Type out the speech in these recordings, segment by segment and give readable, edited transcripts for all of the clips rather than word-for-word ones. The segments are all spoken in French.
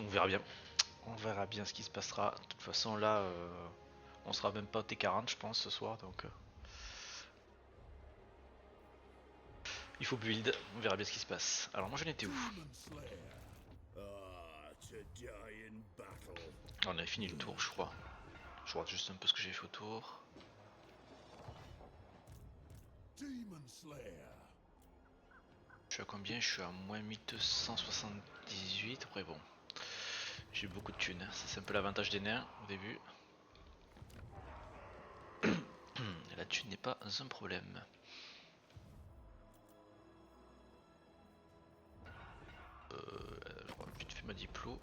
Donc on verra bien. On verra bien ce qui se passera. De toute façon là, on sera même pas au T40 je pense ce soir, donc il faut build. On verra bien ce qui se passe. Alors moi j'en étais où? On avait fini le tour je crois. Je regarde juste un peu ce que j'ai fait au tour. Je suis à combien? Je suis à moins 1278. Après bon, j'ai beaucoup de thunes. C'est un peu l'avantage des nains au début. La thune n'est pas un problème. Je crois vite fait ma diplo.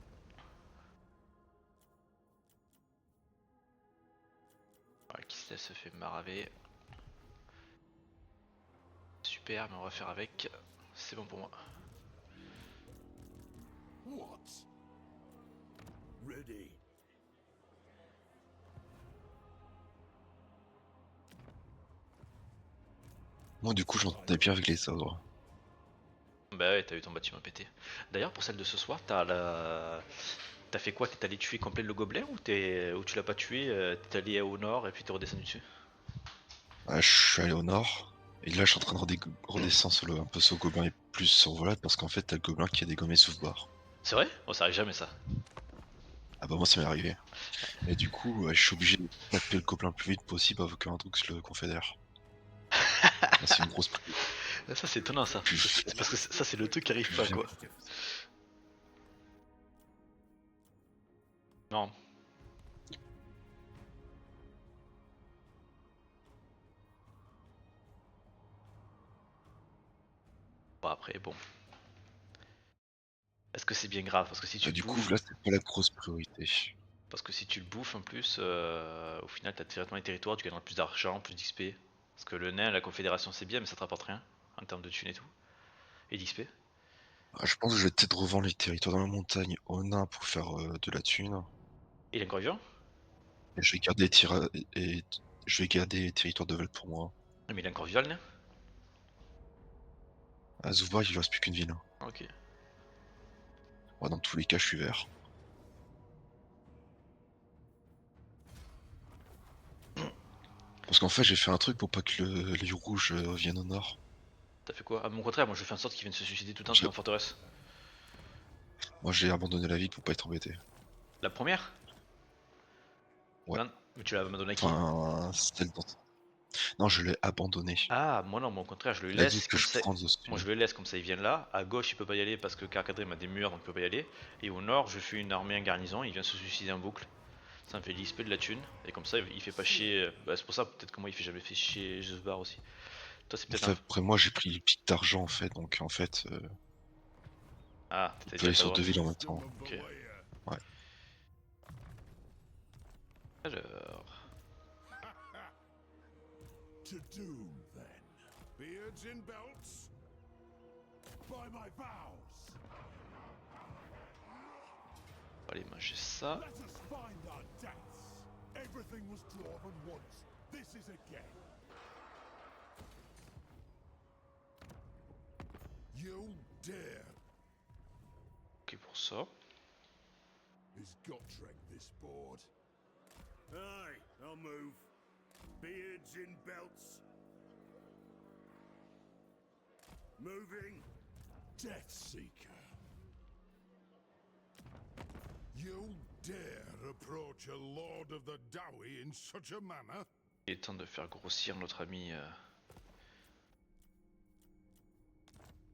Voilà, qui se fait maraver. Super, mais on va faire avec. C'est bon pour moi. Moi, du coup, j'entendais bien avec les ordres. Bah ouais, t'as eu ton bâtiment pété. D'ailleurs, pour celle de ce soir, t'as fait quoi? T'es allé tuer complet le gobelin ou tu l'as pas tué? T'es allé au nord et puis t'es redescendu dessus? Ah, je suis allé au nord. Et là, je suis en train de redescendre sur un peu sur le gobelin et plus sur Volade parce qu'en fait, t'as le gobelin qui a dégommé Soufbar. C'est vrai? Oh, ça arrive jamais ça. Ah bah, moi, ça m'est arrivé. Et du coup, je suis obligé de taper le gobelin le plus vite possible avant qu'un Drux le confédère. Ah, c'est une grosse prise. Ça c'est étonnant ça. C'est parce que ça c'est le truc qui arrive Je pas viens. quoi. Non. Bon après bon. Est-ce que c'est bien grave? Parce que si tu le Du coup, bouffes, là, c'est pas la grosse priorité. parce que si tu le bouffes en plus, au final t'as directement les territoires, tu gagneras plus d'argent, plus d'XP. Parce que le nain, la confédération c'est bien, mais ça te rapporte rien en termes de thunes et tout. Et d'XP. Ah, je pense que je vais peut-être revendre les territoires dans la montagne au nain pour faire de la thune. Il est encore vivant? Et je vais garder et je vais garder les territoires de Val pour moi. Ah, mais il est encore vivant le nain? À Zoufbar, il ne reste plus qu'une ville. Ok. Ouais, dans tous les cas, je suis vert. Parce qu'en fait, j'ai fait un truc pour pas que les rouges viennent au nord. T'as fait quoi? À mon contraire, moi je fais en sorte qu'ils viennent se suicider tout le temps sur J'ai- ma forteresse. Moi, j'ai abandonné la ville pour pas être embêté. La première? Ouais. Non, mais tu l'as abandonné à qui? Enfin, celle dont... Non, je l'ai abandonné. Ah, moi non, moi au contraire, je le La ville laisse que comme je ça. prends Moi dessus. je le laisse comme ça, il vient là. À gauche, il peut pas y aller parce que Carcadrim a des murs, donc il peut pas y aller. Et au nord, je fais une armée en garnison, il vient se suicider en boucle. Ça me fait l'XP de la thune. Et comme ça, il fait pas chier. Bah, c'est pour ça, peut-être que moi, il fait jamais fait chier Josbar aussi. Toi, c'est peut-être un. Enfin, après, moi, j'ai pris le pic d'argent, en fait. Donc, en fait, Ah, on t'étais peut déjà aller pas sur loin. deux villes en même temps. Ok. Ouais. Alors. To doom, then. Beards in belts? By my vows! On va aller manger ça. Let us find our deaths! Everything was dwarven once. This is again. You dare! Ok, pour ça. Is Gotrek this board? Aye, I'll move. Beards in belts. Moving. Death Seeker. You dare approach a lord of the Dowie in such a manner? Il est temps de faire grossir notre ami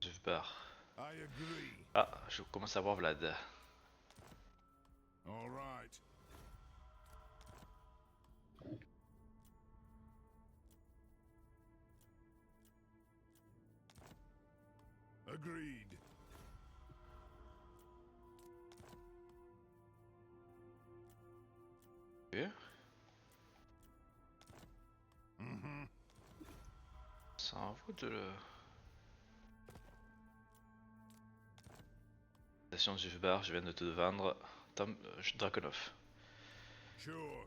Josbar. I agree. Ah, je commence à voir Vlad. All right. Agreed. Ok. Mm-hmm. Ça envoie de la. Station de Josbar, je viens de te vendre Draconov. Sure.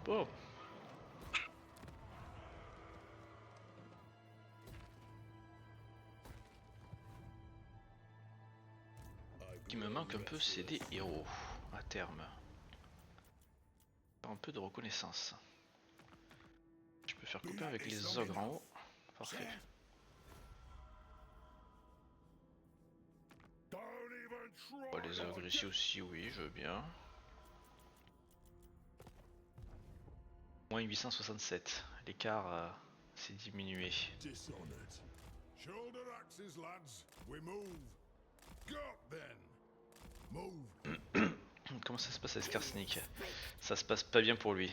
Bon. qui me manque un peu, c'est des héros à terme. Un peu de reconnaissance. Je peux faire couper avec les ogres en haut. Parfait. Oh, les ogres ici aussi, oui, je veux bien. Moins 867. L'écart s'est diminué. Shoulder axes, lads. We move. Go then. Move. Comment ça se passe à Skarsnik? Ça se passe pas bien pour lui.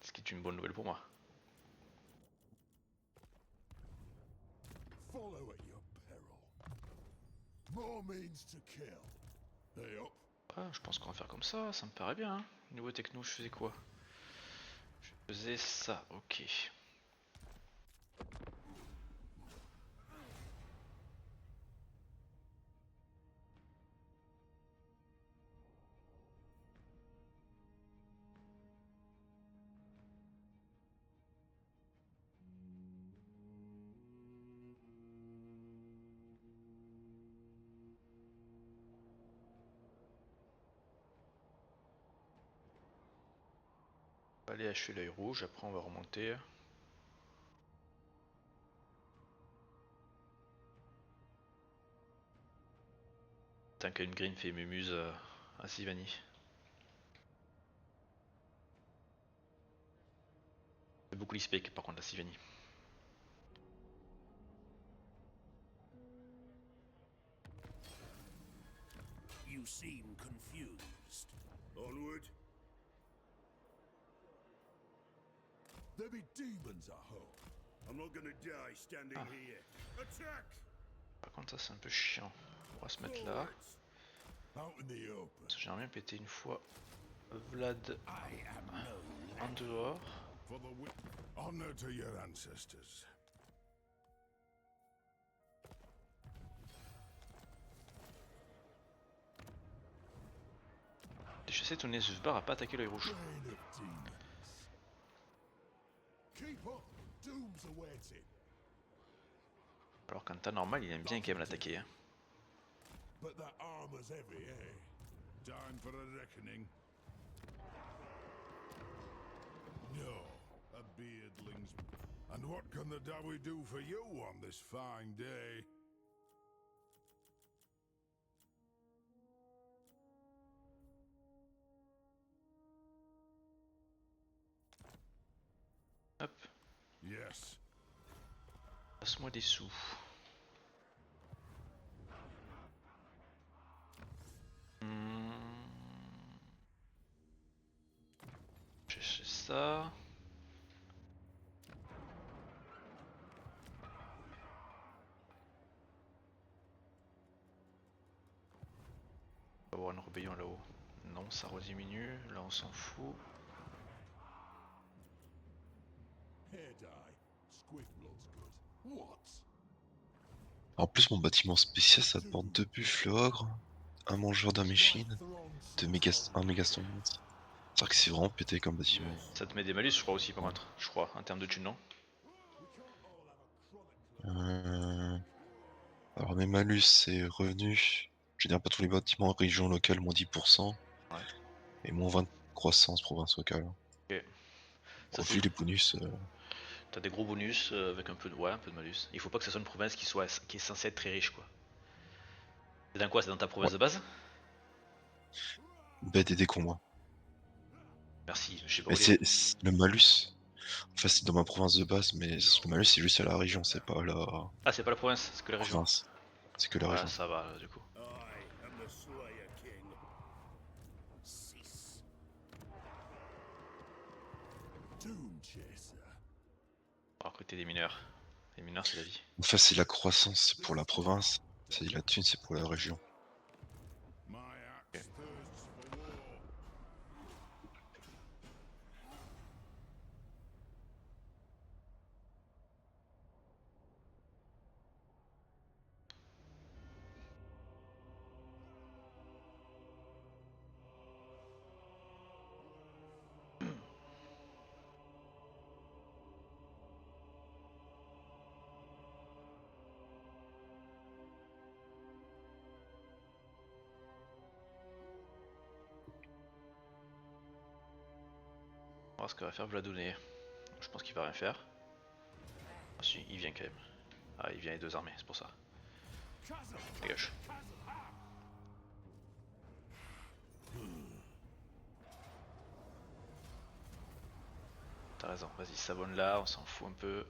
Ce qui est une bonne nouvelle pour moi. Follow at your peril. More means to kill. Hey up. Ah, je pense qu'on va faire comme ça me paraît bien. Hein. Niveau techno, je faisais quoi? Je faisais ça, ok. On va aller achever l'œil rouge, après on va remonter. Tant qu'une green fait mémuse à Sivani. C'est beaucoup l'ISPEC par contre la Sivani. You seem confused. Onward. There be demons, I hope. I'm not gonna die standing here. Attack! Par contre ça c'est un peu chiant. On va se mettre là. Out in the open. J'aimerais bien péter une fois Vlad en dehors. For the honor to your ancestors. Déchasser ton Nezusbar a pas attaqué l'œil rouge. Reign of demons. Keep up. Doom's awaiting. Alors qu'en temps normal il aime bien quand même l'attaquer. Hein. But that armor's heavy, eh? Time for a reckoning. No, a beardling's. And what can the Dawi do for you on this fine day? Hop, Yes. passe-moi des sous. Chercher ça. On va avoir une rébellion là-haut. Non, ça rediminue. Là, on s'en fout. Hair dye. Squiffblood's good. What? En plus, mon bâtiment spécial, ça demande 2 buffles ogres, un mangeur d'un méchine, un mégaston. C'est-à-dire que c'est vraiment pété comme bâtiment. Ça te met des malus, je crois aussi, par contre. Je crois, en termes de thunes, non? Alors, mes malus, c'est revenu. Je veux dire, pas tous les bâtiments région locale, moins 10%. Ouais. Et moins 20 croissance province locale. Ok. Ça, Au vu les bonus. t'as des gros bonus avec un peu de, ouais, un peu de malus. Il faut pas que ce soit une province qui est censée être très riche, quoi. C'est dans quoi? C'est dans ta province Ouais. de base? Bête et des combats. Merci, je sais pas Mais où les... c'est le malus. Enfin, c'est dans ma province de base, mais le malus, c'est juste à la région, c'est pas à la Ah, c'est pas la province, c'est que la région. province. C'est que la Ouais, région. ça va, du coup. I am the Slayer King. Cease. Doom Chaser. On va recruter des mineurs. Les mineurs, c'est la vie. Enfin, c'est la croissance, c'est pour la province. C'est la thune, c'est pour la région. My axe thirsts for war. voir ce que va faire Vladouné. Je pense qu'il va rien faire. Ah si, il vient quand même. Ah, il vient les deux armées, c'est pour ça. Dégage. T'as raison, vas-y, savonne là, on s'en fout un peu.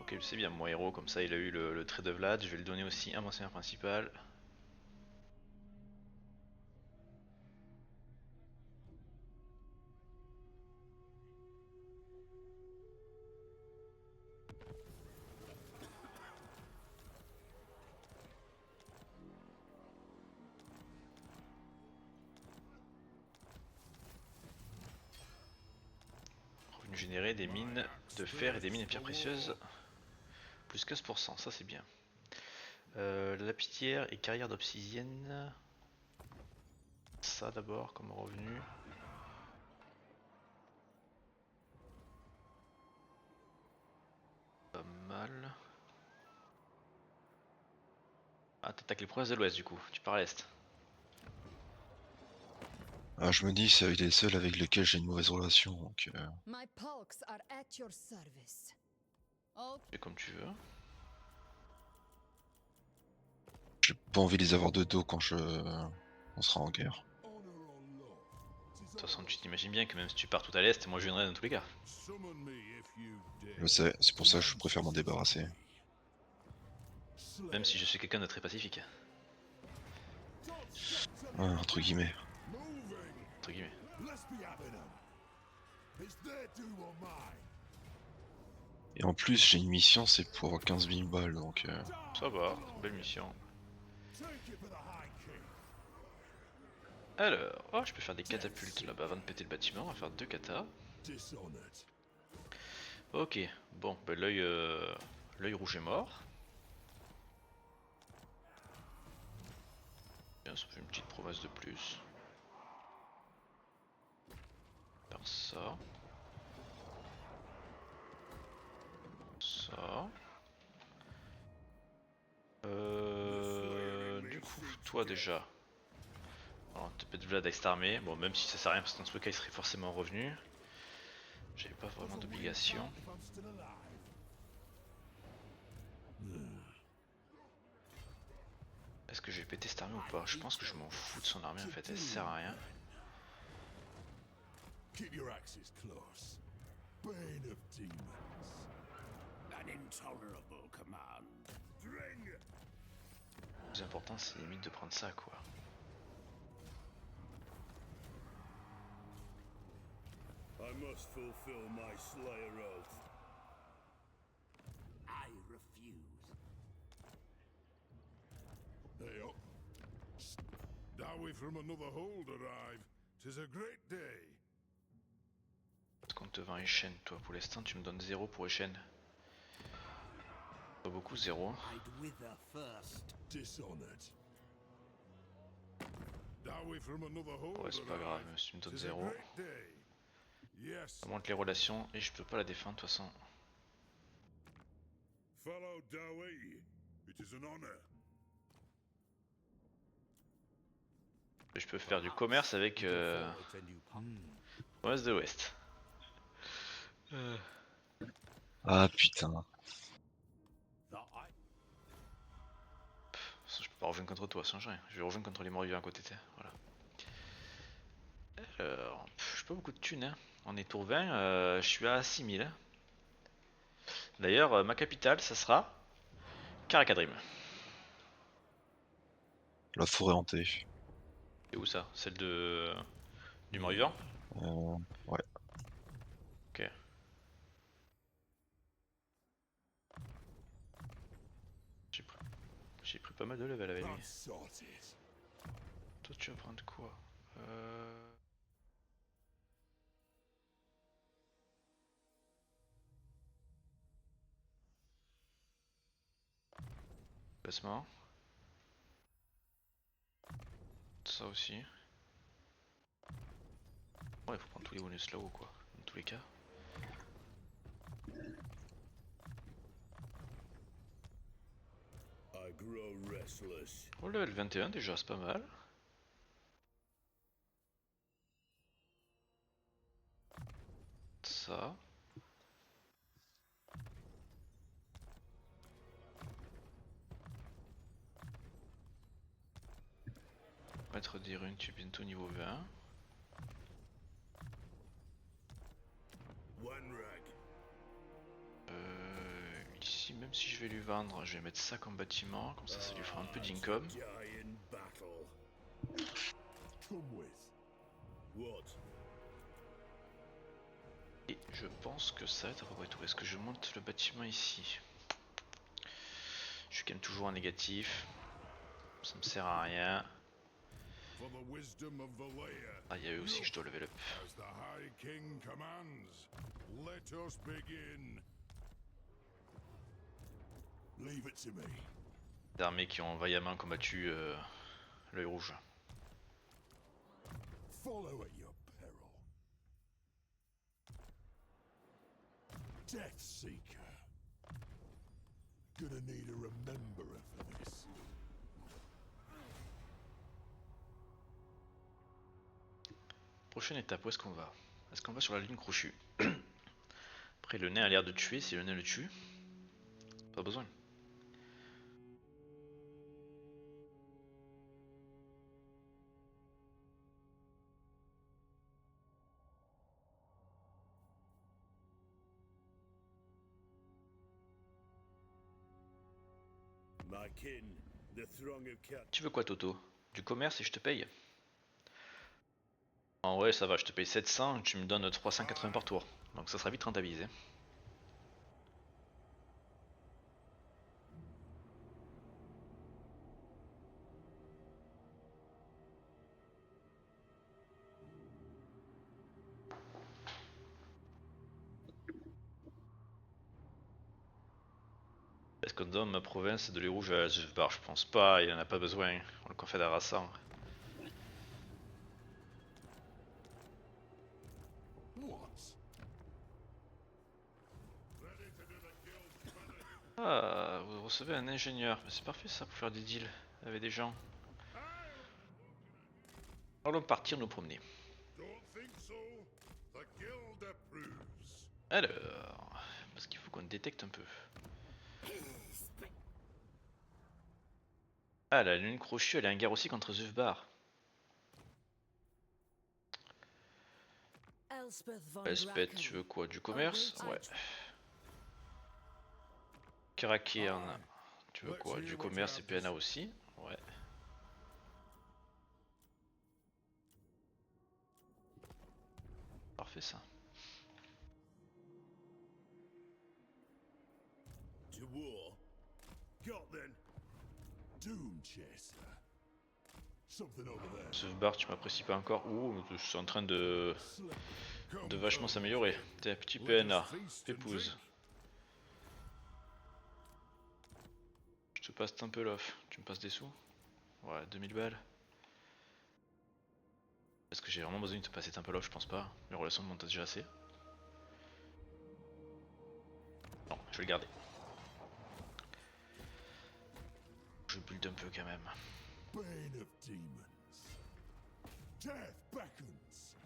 Ok, c'est bien, mon héros, comme ça il a eu le trait de Vlad. Je vais le donner aussi à mon seigneur principal. Revenu généré des mines de fer et des mines de pierres précieuses. Plus 15%, ça c'est bien. La pitière et carrière d'obsidienne. Ça d'abord comme revenu. Pas mal. Ah, t'attaques les provinces de l'ouest du coup, tu pars à l'est. Ah, je me dis, c'est avec les seuls avec lesquels j'ai une mauvaise relation, donc My polks are at your service. Oh, Fais comme tu veux. j'ai pas envie de les avoir de dos quand on sera en guerre. De toute façon, tu t'imagines bien que même si tu pars tout à l'est, moi je viendrai dans tous les cas. Je sais, c'est pour ça que je préfère m'en débarrasser. Même si je suis quelqu'un de très pacifique. Ouais, entre guillemets. Entre guillemets. Et en plus, j'ai une mission, c'est pour 15 000 balles, donc Ça va, belle mission. Alors, oh, je peux faire des catapultes là-bas avant de péter le bâtiment. On va faire 2 katas. Ok, bon, ben l'œil rouge est mort. Bien, ça fait une petite province de plus. Par ça. Ça. Du coup, toi déjà. Alors, on te pète Vlad avec cette armée. Bon, même si ça sert à rien parce que dans ce cas il serait forcément revenu. J'avais pas vraiment d'obligation. Est-ce que je vais péter cette armée ou pas? Je pense que je m'en fous de son armée en fait, elle sert à rien. Keep your axes close. Bane of demons. An intolerable command. Dring! Le plus important c'est limite de prendre ça quoi. I must fulfill my Slayer oath. I refuse. Hey up. Dowie from another hold arrive. 'Tis a great day. Est-ce qu'on te vend Echen toi? Pour l'instant tu me donnes 0 pour Echen. Pas beaucoup, 0. I'd wither first. Dishonored. Dowie from another hold Ouais, c'est pas grave, même si tu me donnes 0. great day. Yes, On monte les relations et je peux pas la défendre de toute façon. fellow Dowie. It is an honor. Et je peux faire du commerce avec Province de l'Ouest. Ah putain. Je peux pas rejoindre contre toi, ça change rien. Je vais rejoindre contre les morts vivants à côté. Voilà. Alors, j'ai pas beaucoup de thunes. Hein. On est tour 20, je suis à 6000. D'ailleurs, ma capitale, ça sera Karakadrim. La forêt hantée. Et où ça? Celle de du mort vivant? Ouais. Ok. J'ai pris pas mal de level avec lui. That's sorted. Toi, tu vas prendre quoi? Placement. Ça aussi. Ouais, il faut prendre tous les bonus là-haut quoi, dans tous les cas. I grow restless. Oh, level 21 déjà, c'est pas mal. ça. Mettre des runes, tu es bientôt niveau 20. Ici, même si je vais lui vendre, je vais mettre ça comme bâtiment, comme ça lui fera un peu d'income. Et je pense que ça va être à peu près tout. Est-ce que je monte le bâtiment ici? Je suis quand même toujours en négatif. Ça me sert à rien. Ah, il y a eu aussi que je dois level up. Des armées qui ont vaillamment combattu l'œil rouge. Follow at your peril. Death Seeker. Gonna need a rememberer for this. Prochaine étape, où est-ce qu'on va? Est-ce qu'on va sur la ligne crochue? Après, le nain a l'air de tuer, si le nain le tue. Pas besoin. Tu veux quoi, Toto? Du commerce et je te paye? En vrai, ça va, je te paye 700 et tu me donnes 380 par tour. Donc ça sera vite rentabilisé. Est-ce qu'on donne ma province de l'œil rouge à Zufbar? Je pense pas, il en a pas besoin. On le confère à ça. Ah, vous recevez un ingénieur. C'est parfait ça pour faire des deals avec des gens. Allons partir nous promener. Alors, parce qu'il faut qu'on détecte un peu. Ah, la lune crochue, elle a un guerre aussi contre Zufbar. Elspeth, tu veux quoi? Du commerce? Ouais. Karakiern, tu veux quoi? Du commerce et Piana aussi? Ouais. Parfait ça. Zufbar, tu m'apprécies pas encore? Ouh, je suis en train de vachement s'améliorer. T'es un petit PNA, épouse. Je te passe un peu l'offre. Tu me passes des sous? Ouais, 2000 balles. Est-ce que j'ai vraiment besoin de te passer un peu l'offre? Je pense pas. Les relations montent déjà assez. Non, je vais le garder. Je build un peu quand même. Bane of demons. Death beckons.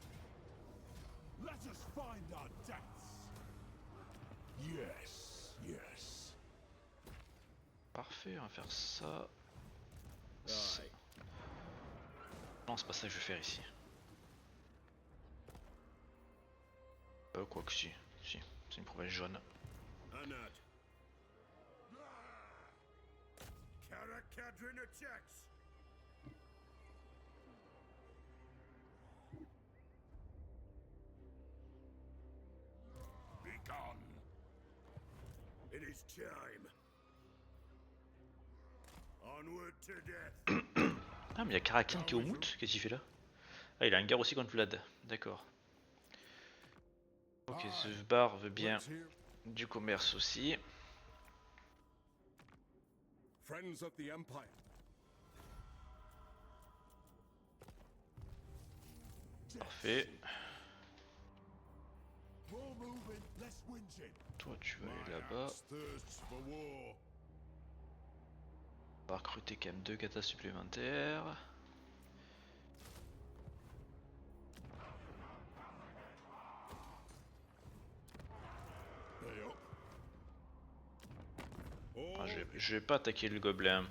Let us find our deaths. Yes, yes. Parfait, on va faire ça. Ça. Non, c'est pas ça que je vais faire ici. Quoi que si. Si, c'est une province jaune. It is time. Onward to death. Ah, mais il y a Karakian qui est au moot. Qu'est-ce qu'il fait là? Ah, il a un guerre aussi contre Vlad. D'accord. Ok, Zufbar veut bien du commerce aussi. Friends of the Empire. Parfait. Toi, tu vas aller là-bas. On va recruter quand même 2 katas supplémentaires. Ah, je vais pas attaquer le gobelin.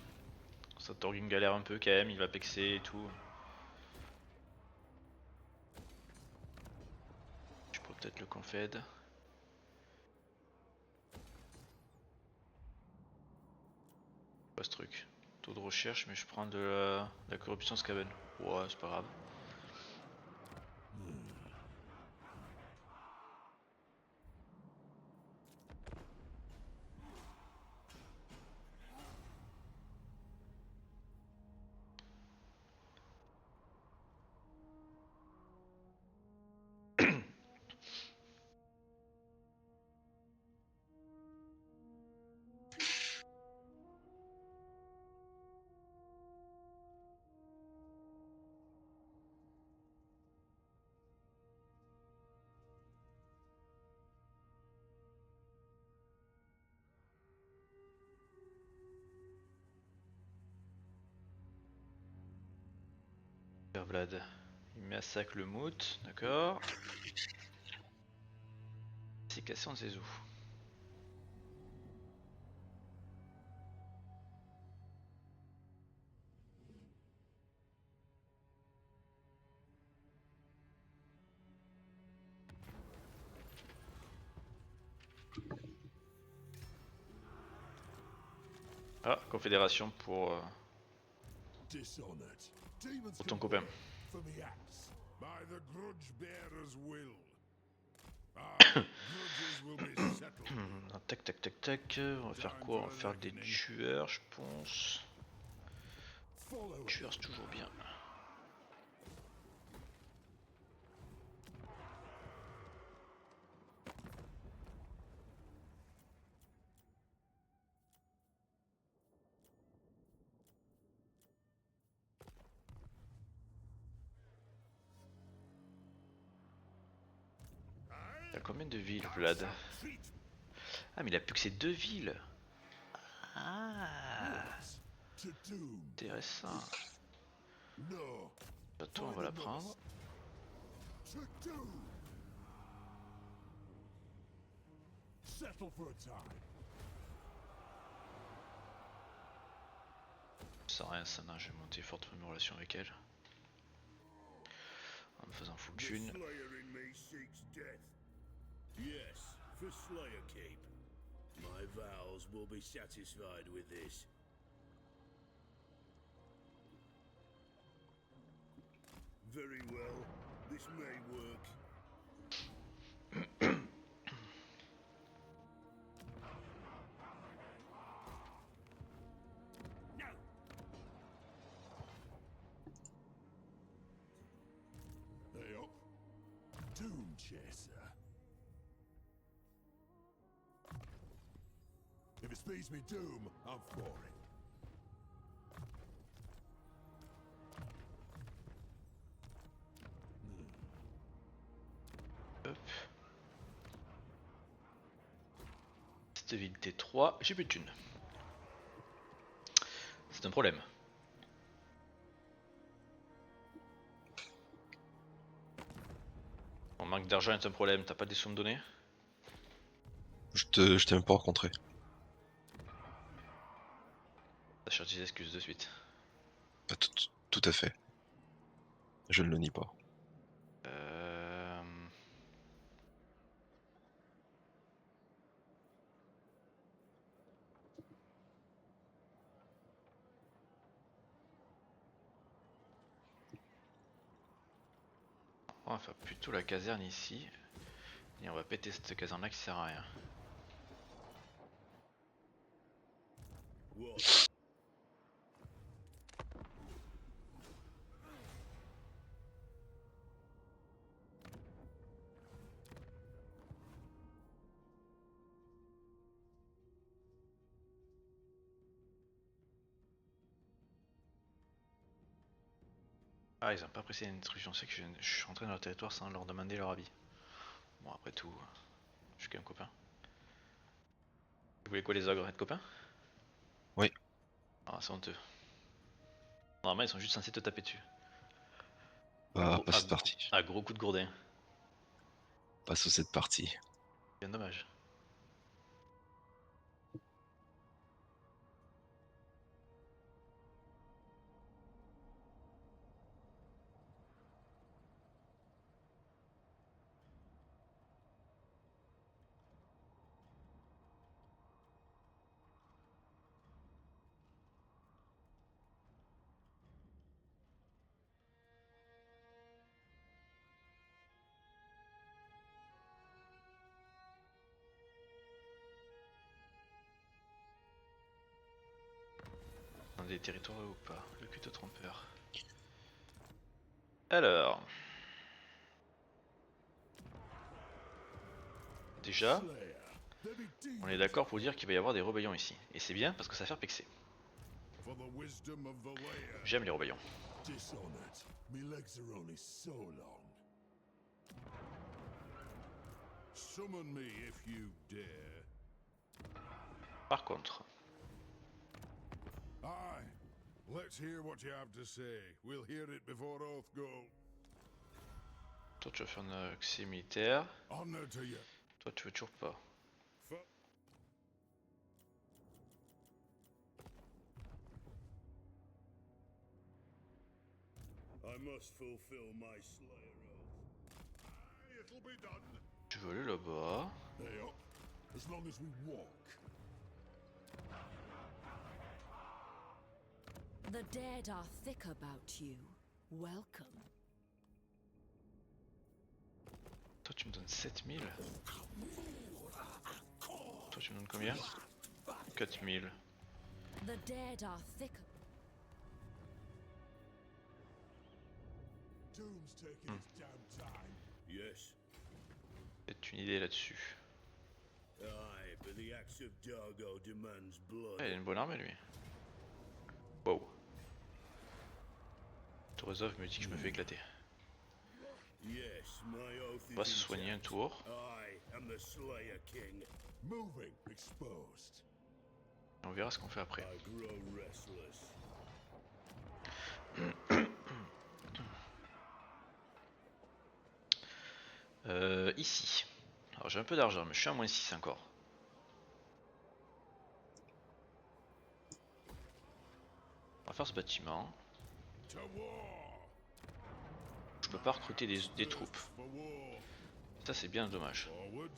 Ça Torgin galère un peu quand même, il va pexer et tout. Je pourrais peut-être le confède. Pas ce truc. Taux de recherche, mais je prends de la corruption Scaven. Ouais, c'est pas grave. Vlad, il massacre le mout, d'accord. C'est cassé, on sait où. Ah, confédération pour Dishonored. Demons ton can copain. wait for the axe. By the grudge bearer's will. Our grudges will be settled. Tac tac tac tac, on va faire quoi? On va faire des tueurs je pense. Follow it. Tueurs c'est toujours bien. T'as combien de villes Vlad? Ah mais il a plus que ces 2 villes. Ah, To doom. intéressant. No. Bah, toi on va la prendre. To doom. Settle for a time. Ça rien ça, non, je vais monter fortement mes relations avec elle. En me faisant full thune. Slayer in me seeks death. Yes, for Slayer Keep. My vows will be satisfied with this. Very well, this may work. No! Hey up. Doom Chaser. If it speeds me doom, I'm for it. Hop. Cette ville T3, j'ai plus de thunes. C'est un problème. Mon manque d'argent est un problème, t'as pas des sous à me donner? Je t'ai même pas rencontré. Ça cherche des excuses de suite. Pas tout à fait. Je ne le nie pas. On va faire plutôt la caserne ici. Et on va péter cette caserne là qui sert à rien. What? Ah, ils ont pas apprécié l'instruction, c'est que je suis rentré dans leur territoire sans leur demander leur avis. Bon, après tout, je suis qu'un copain. Vous voulez quoi les ogres, être copains? Oui. Ah, c'est honteux. Normalement, ils sont juste censés te taper dessus. Pas cette partie. À gros coup de gourdin. Pas sur cette partie. Bien dommage. des territoires ou pas? Le culte trompeur. Alors. Déjà, Slayer, there be on est demons d'accord pour dire qu'il va y avoir des rébellions ici. Et c'est bien parce que ça va faire pexer. for the wisdom of the layer. J'aime les rébellions. Dishonored. Me legs are only so long. Summon me if you dare. Par contre, Aye. Let's hear what you have to say. We'll hear it before oath go. toi tu vas faire un accès militaire. Honor to you. Toi tu veux toujours pas. Fu- I must fulfill my Slayer oath. Aye, it'll be done. Tu veux aller là-bas. Hey up. As long as we walk. The dead are thick about you. Welcome. Toi tu me donnes 7000. Toi tu me donnes combien? 4000. The dead are thick. Doom's taking its damn time. Yes. Peut-être une idée là-dessus. Aye, but the axe of Dargo demands blood. Ah, il a une bonne armée lui. Wow. Torozov me dit que je me fais éclater. Yes, my oath On va is se soigner un intact. tour. I am the Slayer King. Moving. Exposed. Et on verra ce qu'on fait après. I grow restless. Ici. Alors j'ai un peu d'argent, mais je suis à moins 6 encore. On va faire ce bâtiment. To war. Je peux pas recruter des troupes. For war. Ça c'est bien dommage. Forwards.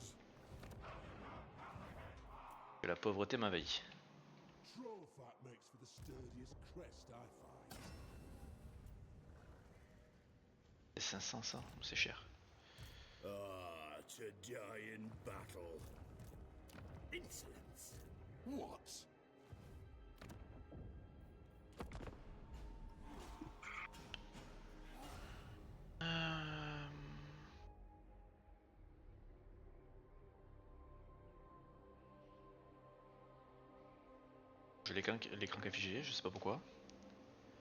Que la pauvreté m'envahit. Troll fat makes for the sturdiest crest I find. C'est 500 ça? C'est cher. Ah, to die in battle. Insolence. What? J'ai l'écran qui est figé, je sais pas pourquoi.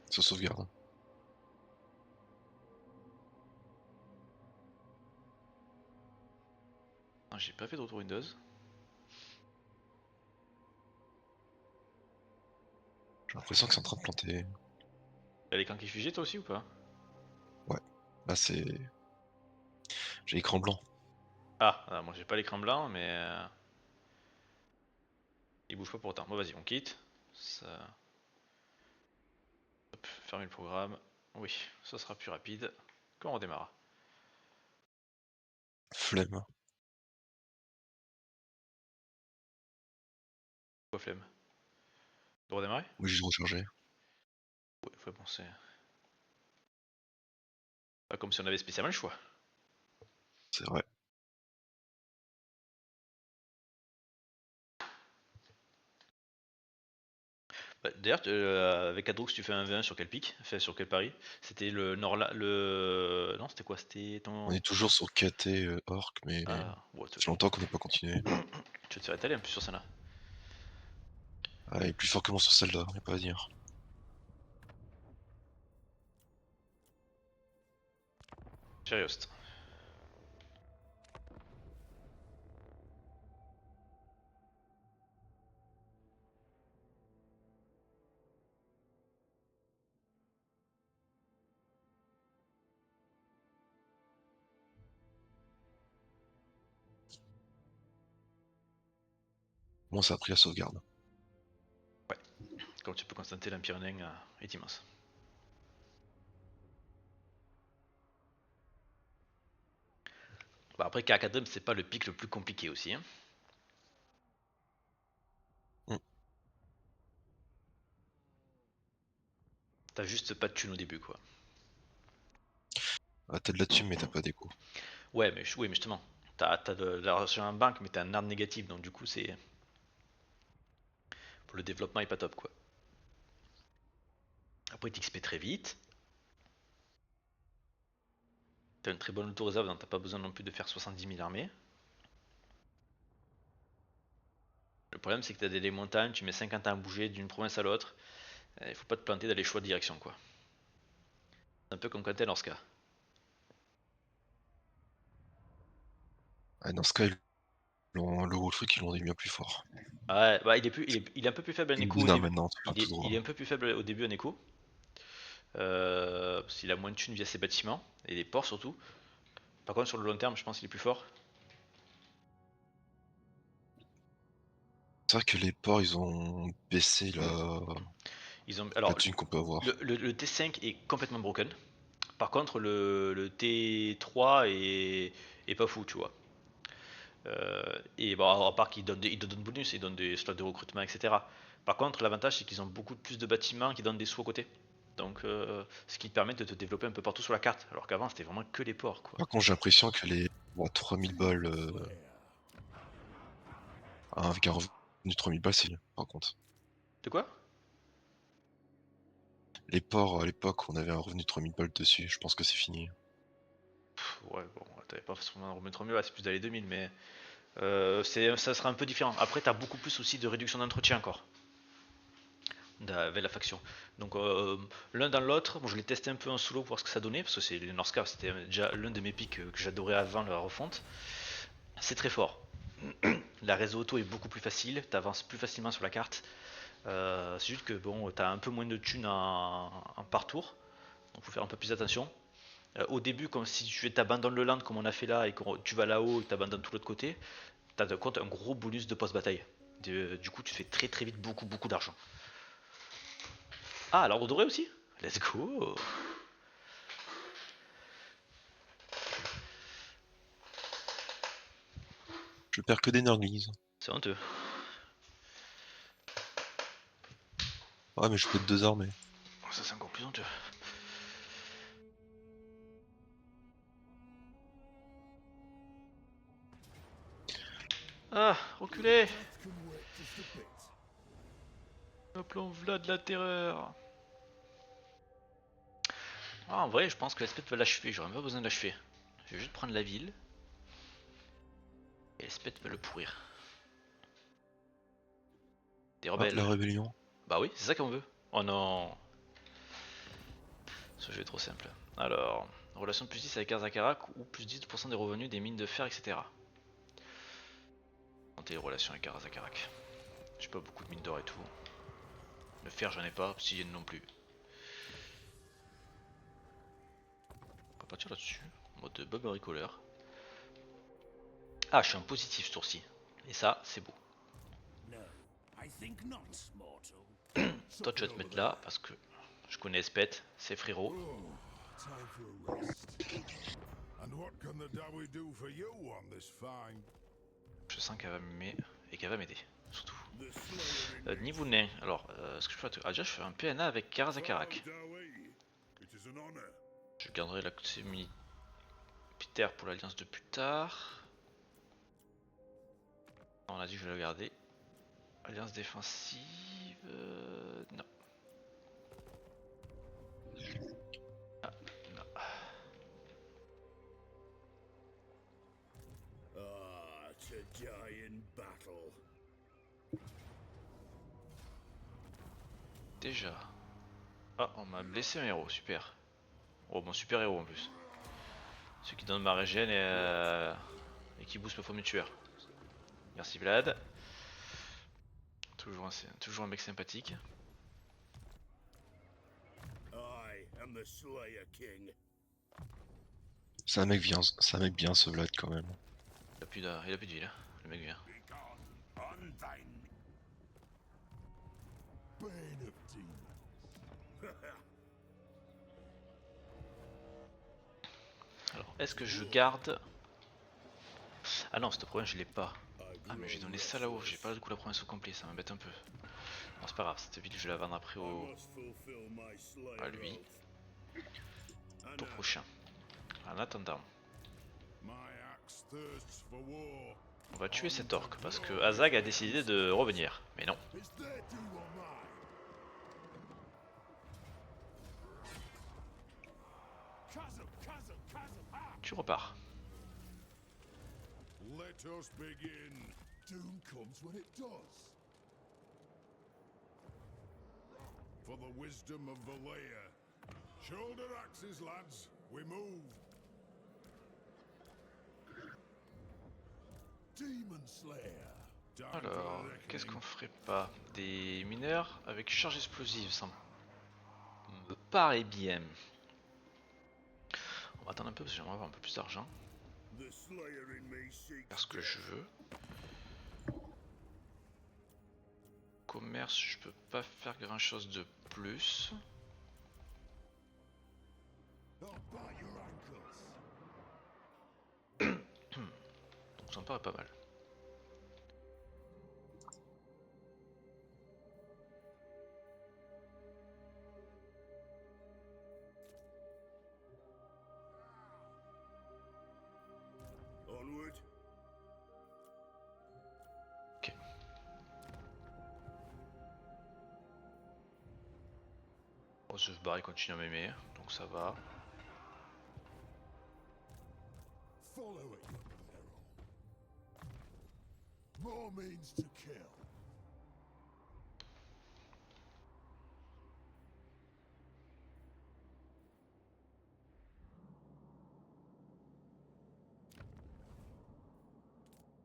Ça sauvegarde. Ah, j'ai pas fait de retour Windows. J'ai l'impression que c'est en train de planter. T'as l'écran qui est figé toi aussi ou pas? Là c'est. J'ai l'écran blanc. Ah, moi j'ai pas l'écran blanc mais il bouge pas pour autant. Bon vas-y, on quitte. Ça... Hop, fermer le programme. Oui, ça sera plus rapide quand on redémarre. Flemme. Quoi flemme? De redémarrer? Oui, j'ai rechargé. Ouais, bon c'est... Pas comme si on avait spécialement le choix. C'est vrai. Bah, d'ailleurs, avec Adroux, tu fais un V1 sur quel pic? Enfin, sur quel pari? C'était le Nord le. Non, c'était quoi? C'était ton. On est toujours sur KT Orc, mais Ah, ouais, ça fait longtemps qu'on n'a pas continué. tu vas te faire étaler un peu sur celle-là. Ah, il est plus fort que moi sur celle-là, y'a pas à dire. Furiost. Moi, ça a pris la sauvegarde. Comme tu peux constater, l'Empire nain est immense. Bah, après, Karakadrim, c'est pas le pic le plus compliqué aussi. Hein. Mm. T'as juste pas de thunes au début, quoi. Ah, t'as de la thune, mais t'as pas d'écho. Ouais, mais oui, mais justement. T'as de l'argent en banque, mais t'as un arme négative, donc du coup, c'est. Pour le développement, est pas top, quoi. Après t'XP très vite. T'as une très bonne auto-réserve donc t'as pas besoin non plus de faire 70 000 armées. Le problème c'est que t'as des montagnes, tu mets 50 ans à bouger d'une province à l'autre. Il faut pas te planter dans les choix de direction quoi. C'est un peu comme quand t'es Norska. Ah, dans ce cas, le gros truc, ils l'ont mis bien plus fort. Ouais, bah il est un peu plus faible en écho au Non, début. maintenant, tu vas tout droit. Il est un peu plus faible au début en écho. Parce qu'il a moins de thunes via ses bâtiments et les ports surtout. Par contre sur le long terme je pense qu'il est plus fort. C'est vrai que les ports, ils ont baissé Ils ont, la alors thune qu'on peut avoir. le T5 est complètement broken. Par contre le T3 est pas fou tu vois. Et bon, à part qu'ils donnent ils te donnent bonus, ils donnent des slots de recrutement, etc. Par contre, l'avantage c'est qu'ils ont beaucoup plus de bâtiments qui donnent des sous à côté. Donc, ce qui te permet de te développer un peu partout sur la carte. Alors qu'avant, c'était vraiment que les ports, quoi. Par contre, j'ai l'impression que les 3000 balles, avec un revenu de 3000 balles, c'est bien, par contre. De quoi? Les ports, à l'époque, on avait un revenu de 3000 balles dessus, je pense que c'est fini. Ouais, bon, t'avais pas forcément remettre mieux, là, c'est plus dans les 2000, mais ça sera un peu différent. Après, t'as beaucoup plus aussi de réduction d'entretien encore. Avec la faction. Donc l'un dans l'autre, bon, je l'ai testé un peu en solo pour voir ce que ça donnait, parce que c'est les Northscar, c'était déjà l'un de mes pics que j'adorais avant la refonte. C'est très fort. La réseau auto est beaucoup plus facile, t'avances plus facilement sur la carte. C'est juste que bon, t'as un peu moins de thunes en par tour, donc faut faire un peu plus attention. Au début, comme si tu t'abandonnes le land comme on a fait là et que tu vas là-haut et que t'abandonnes tout l'autre côté, t'as de compte un gros bonus de post-bataille. Du coup, tu fais très très vite beaucoup d'argent. Ah, l'ordre doré aussi? Let's go! Je perds que des Nurglings. C'est honteux. Ouais, mais je peux être 2 armées. Ça, c'est encore plus honteux. Ah, reculez! Can wait just a bit. Hop là, Vlad de la terreur. Ah, en vrai, je pense que l'espèce va l'achever. J'aurais même pas besoin de l'achever. Je vais juste prendre la ville. Et l'espèce va le pourrir. Des Ah, rebelles. la rébellion. Bah oui, c'est ça qu'on veut. Oh non. Ce jeu est trop simple. Alors, relation plus 10 avec Arzakarak ou plus 10% des revenus des mines de fer, etc. Tenter les relations avec Arzakarak. J'ai pas beaucoup de mines d'or et tout. Le fer, j'en ai pas. Obsidienne non plus. On va partir là-dessus. En mode bug bricoleur. Ah, je suis en positif ce tour-ci. Et ça, c'est beau. No, I think not, mortal. Toi, tu vas te mettre là parce que je connais Espet, c'est frérot. Time for a rest. And what can the Dawi do for you on this fine? Je sens qu'elle va m'aimer et qu'elle va m'aider, surtout. The slayer in Niveau nain, alors, ce que je peux. Ah, déjà, je fais un PNA avec Karazakarak. Dawi, it is an honor. Je garderai la Peter pour l'alliance de plus tard. On a dit que je vais la garder. Alliance défensive. Non. Ah, non. to die in battle. Déjà. Ah, on m'a blessé un héros, super. Oh, mon super héros en plus. Celui qui donne ma régène et qui booste le fameux tueur. Merci Vlad. Toujours un mec sympathique. I am the Slayer King. C'est un mec bien ce Vlad quand même. Il a plus de vie là, le mec vient. Be gone on thine. Bane of demons. Alors, est-ce que je garde... Ah non, cette province je l'ai pas. Ah mais j'ai donné ça là-haut, j'ai pas du coup la province au complet, ça m'embête un peu. Non c'est pas grave, cette ville je vais la vendre après au... à lui. Tour prochain. En attendant, My axe thirsts for war. on va tuer cet orc parce que Azag a décidé de revenir. Mais non. Is there do or mine? Tu repars. Let us begin. Doom comes when it does. For the wisdom of Valea. Shoulder axes, lads. We move. Demon Slayer. Time for the Alors, reckoning. qu'est-ce qu'on ferait pas? Des mineurs avec charge explosive, ça me paraît bien. On va attendre un peu parce que j'aimerais avoir un peu plus d'argent. The Slayer in me seeks Faire ce que death. je veux. Commerce, je peux pas faire grand chose de plus. I'll bite your ankles. Donc ça me paraît pas mal. Onward. Ok. Bon, ce bar il continue à m'aimer, donc ça va. Follow it, young Peril. More means to kill.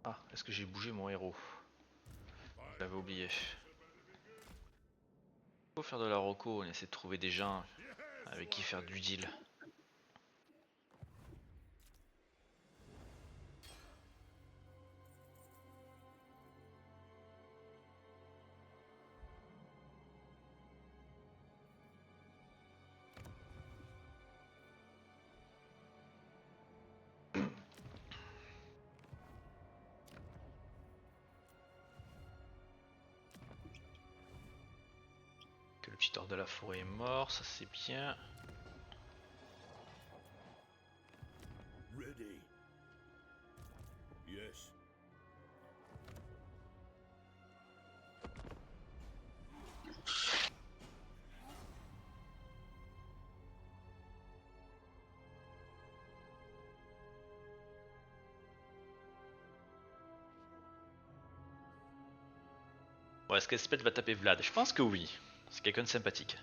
Ah, est-ce que j'ai bougé mon héros? Je l'avais oublié. Faut faire de la reco, on essaie de trouver des gens avec qui faire du deal. Que le petit hors de la forêt est mort, ça c'est bien. Ready. Yes. Bon, est-ce qu'Espet va taper Vlad? Je pense que oui. C'est quelqu'un de sympathique.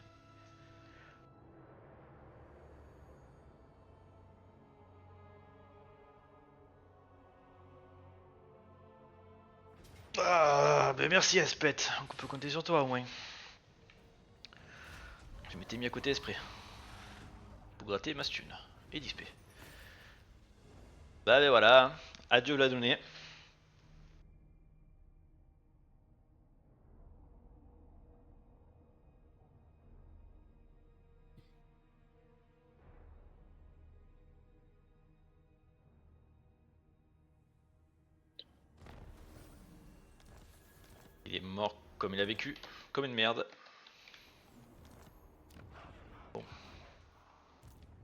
Ah, ben merci Espet, on peut compter sur toi au moins. Je m'étais mis à côté esprit. Pour gratter ma stune. Et d'XP. Bah ben voilà, adieu la donnée. Il est mort comme il a vécu, comme une merde. Bon,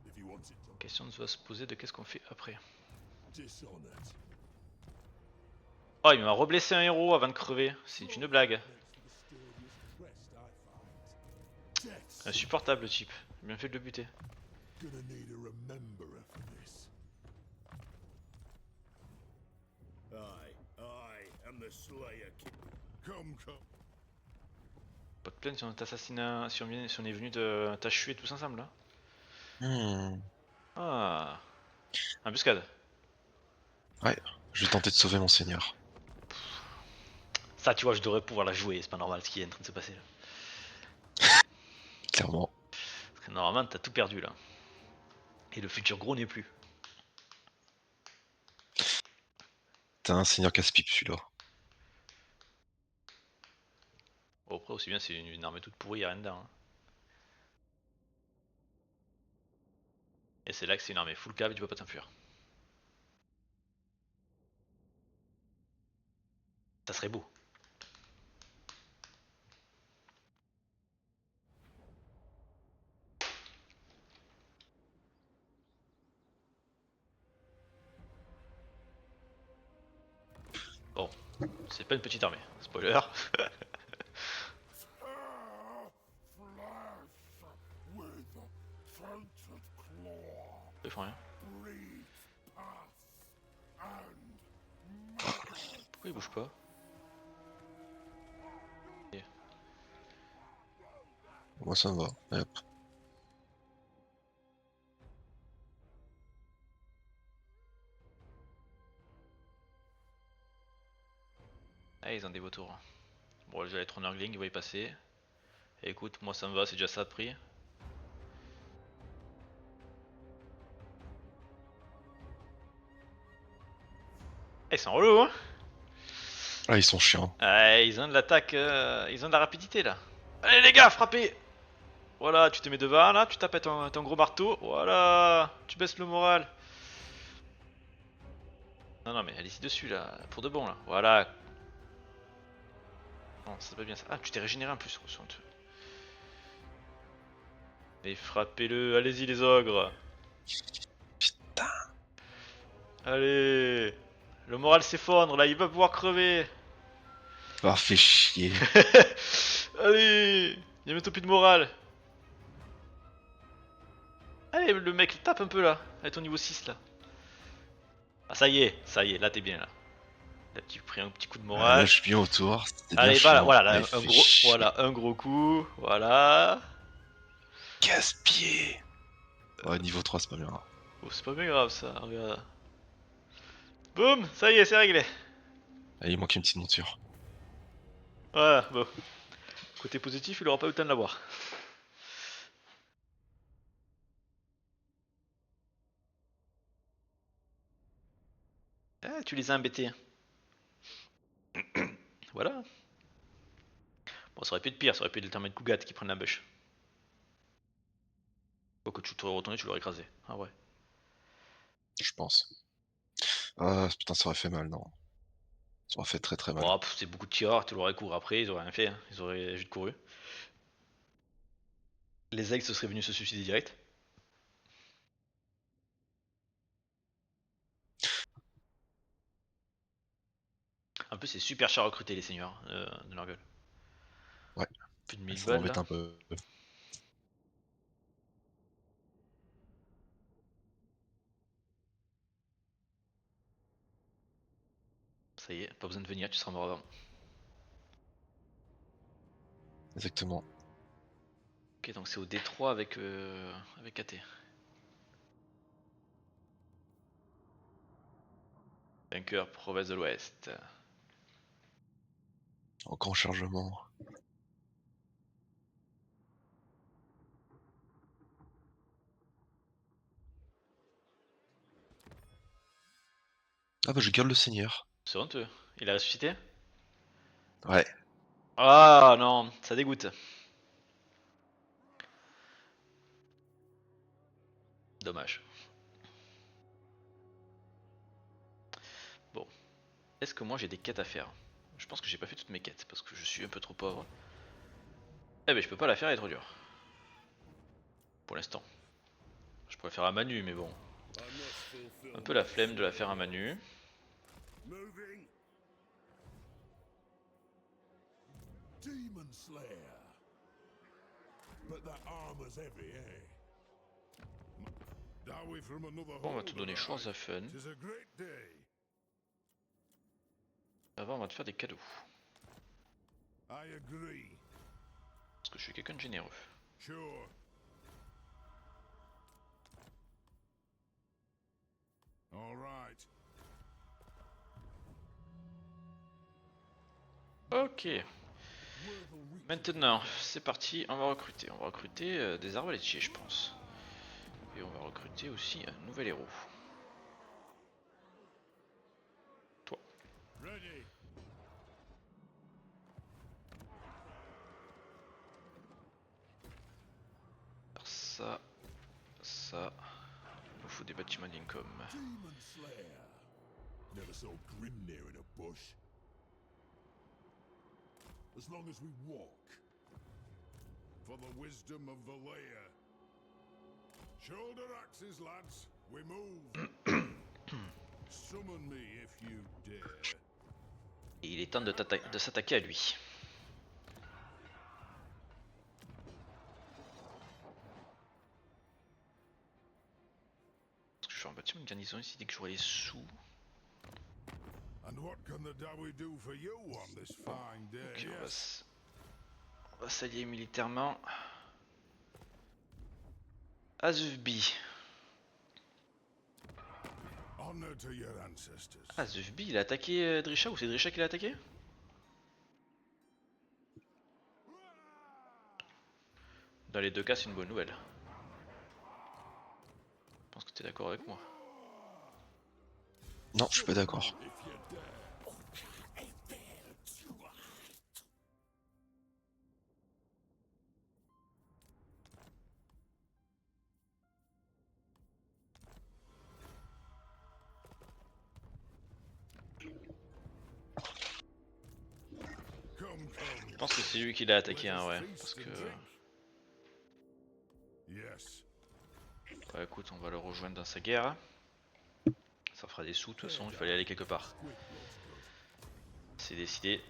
If you want it done, question va se poser de qu'est-ce qu'on fait après. dishonored. Oh, il m'a reblessé un héros avant de crever, c'est une blague. Next to the sturdiest crest I find. Death's Insupportable le type, j'ai bien fait de le buter. gonna need a rememberer for this. I am the Slayer King. Come, come. Pas de plainte si on t'assassine, si on est venu de t'achever tous ensemble là. Ah, embuscade. Ouais, je vais tenter de sauver mon seigneur. Ça tu vois je devrais pouvoir la jouer, c'est pas normal ce qui est en train de se passer là. Clairement. Parce que normalement t'as tout perdu là. Et le futur gros n'est plus. T'as un seigneur casse-pipe celui-là. Bon, après aussi bien c'est une armée toute pourrie, y'a rien dedans. Hein. Et c'est là que c'est une armée full cave et tu peux pas t'enfuir. Ça serait beau. Bon, c'est pas une petite armée, spoiler. Ah, flesh with fainted claw. ils font rien. breathe path and Pourquoi ils bougent pas? Moi ça me va. Et hop. Ah, ils ont des vautours. Bon, j'allais être en Nurgling, ils vont y passer. Et écoute, moi ça me va, c'est déjà ça de prix. Eh, ils sont relous, hein? Ah, ils sont chiants. Ah, ils ont de l'attaque, ils ont de la rapidité là. Allez les gars, frappez! Voilà, tu te mets devant là, tu tapes avec ton gros marteau. Voilà, tu baisses le moral. Non, non, mais allez-y dessus là, pour de bon là. Voilà. Non, c'est pas bien ça. Ah, tu t'es régénéré en plus, honteux. Et frappez-le, allez-y les ogres. Putain. Allez. Le moral s'effondre là, il va pouvoir crever. Ah, fait chier. Allez, il y a bientôt plus de morale. Allez, le mec, tape un peu là, avec ton niveau 6 là. Ah, ça y est, là t'es bien là. Là, tu pris un petit coup de Ah, là, morale. je suis bien autour. C'était bien Allez, voilà, chiant. voilà, Ah, là, il fait chier. un gros coup, voilà. Casse-pied. Ouais, niveau 3, c'est pas bien. Oh, c'est pas bien grave ça, regarde. Boum, ça y est, c'est réglé. Ah, il manque une petite monture. Voilà, bon. Côté positif, il aura pas eu le temps de l'avoir. Ah, tu les as embêtés. Voilà. Bon, ça aurait pu être pire, ça aurait pu être le terme de Cougat qui prenne la bûche. Quoi que tu t'aurais retourné, tu l'aurais écrasé. Ah ouais. Je pense. Ah, putain, ça aurait fait mal, non. Ça aurait fait très très mal. Bon, c'est beaucoup de tireurs, tu l'aurais couru après, ils auraient rien fait, hein. Ils auraient juste couru. Les aigles se seraient venus se suicider direct. En plus, c'est super cher à recruter les seigneurs de leur gueule. Ouais, Plus de 1000 ça balles m'embête là. un peu. Ça y est, pas besoin de venir, tu seras mort avant. Exactement. Ok, donc c'est au D3 avec KT. Vainqueur, province de l'Ouest. En grand chargement. Ah bah je garde le seigneur. C'est honteux. Il a ressuscité? Ouais. Ah non, ça dégoûte. Dommage. Bon, est-ce que moi j'ai des quêtes à faire? Je pense que j'ai pas fait toutes mes quêtes parce que je suis un peu trop pauvre. Eh ben je peux pas la faire, elle est trop dure. Pour l'instant. Je pourrais faire à Manu, mais bon. I must fulfill Un peu la my flemme de la faire à Manu. moving. Demon Slayer. But that armor's heavy, eh? Dowie from another Bon, on va te holder, donner chose aye. à fun. 'Tis a great day. Avant, on va te faire des cadeaux. I agree. Parce que je suis quelqu'un de généreux. Sure. All right. Ok. Maintenant, c'est parti, on va recruter. On va recruter des arbalétiers, je pense. Et on va recruter aussi un nouvel héros. Toi. Ready. Alors ça, ça. Il nous faut des bâtiments d'income. Demon Slayer. Never so grim there in a bush. As long as we walk. For the wisdom of the layer. Shoulder axes, lads. We move. Summon me if you dare. Et il est temps de s'attaquer à lui. je vais rebâtir une garnison ici dès que j'aurai les sous. And what can the Dawi do for you on this fine day? Ok, Yes. on va s'allier militairement. Azufbi. Honor to your ancestors. Azufbi, il a attaqué Drisha ou c'est Drisha qui l'a attaqué? Dans les deux cas, c'est une bonne nouvelle. Je pense que tu es d'accord avec moi. Non, je suis pas d'accord. If you dare. Come, Je come. pense que c'est lui qui l'a attaqué, hein, ouais. Parce que. Yes. Ouais, écoute, on va le rejoindre dans sa guerre. Ça fera des sous, de toute façon, il fallait aller quelque part. C'est décidé,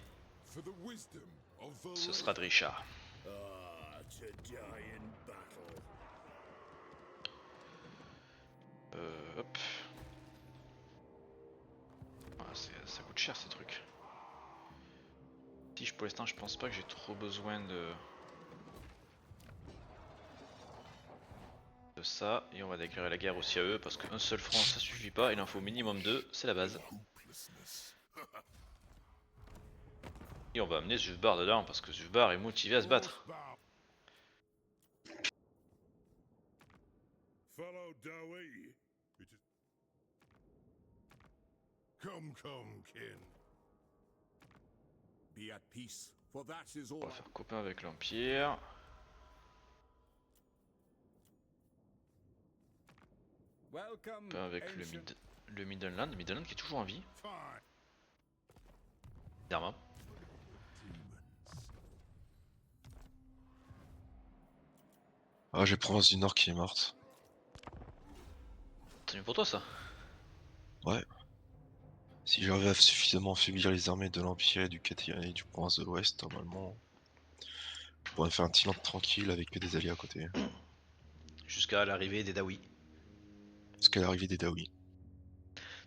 For the wisdom of the ce Lord. sera Drisha. Ah, to die in battle. Hop. Ah, ça coûte cher ces trucs. Si, pour l'instant, je pense pas que j'ai trop besoin de ça. Et on va déclarer la guerre aussi à eux parce qu'un seul front ça suffit pas. Il en faut au minimum 2, c'est la base. Et on va amener Zufbar dedans parce que Zufbar est motivé à se battre. Fellow Dawi. Come, kin. Be at peace, for that is On all. va faire copain avec l'Empire. Welcome, Copain avec ancient. le Midland. Midland qui est toujours en vie. Fine. Bizarrement. Ah, j'ai Province du Nord qui est morte. C'est mieux pour toi ça. Ouais. Si j'arrive à suffisamment affaiblir les armées de l'Empire et du Katia et du Province de l'Ouest, normalement, on pourrait faire un Tilan tranquille avec que des alliés à côté. Jusqu'à l'arrivée des Dawi. Jusqu'à l'arrivée des Dawi.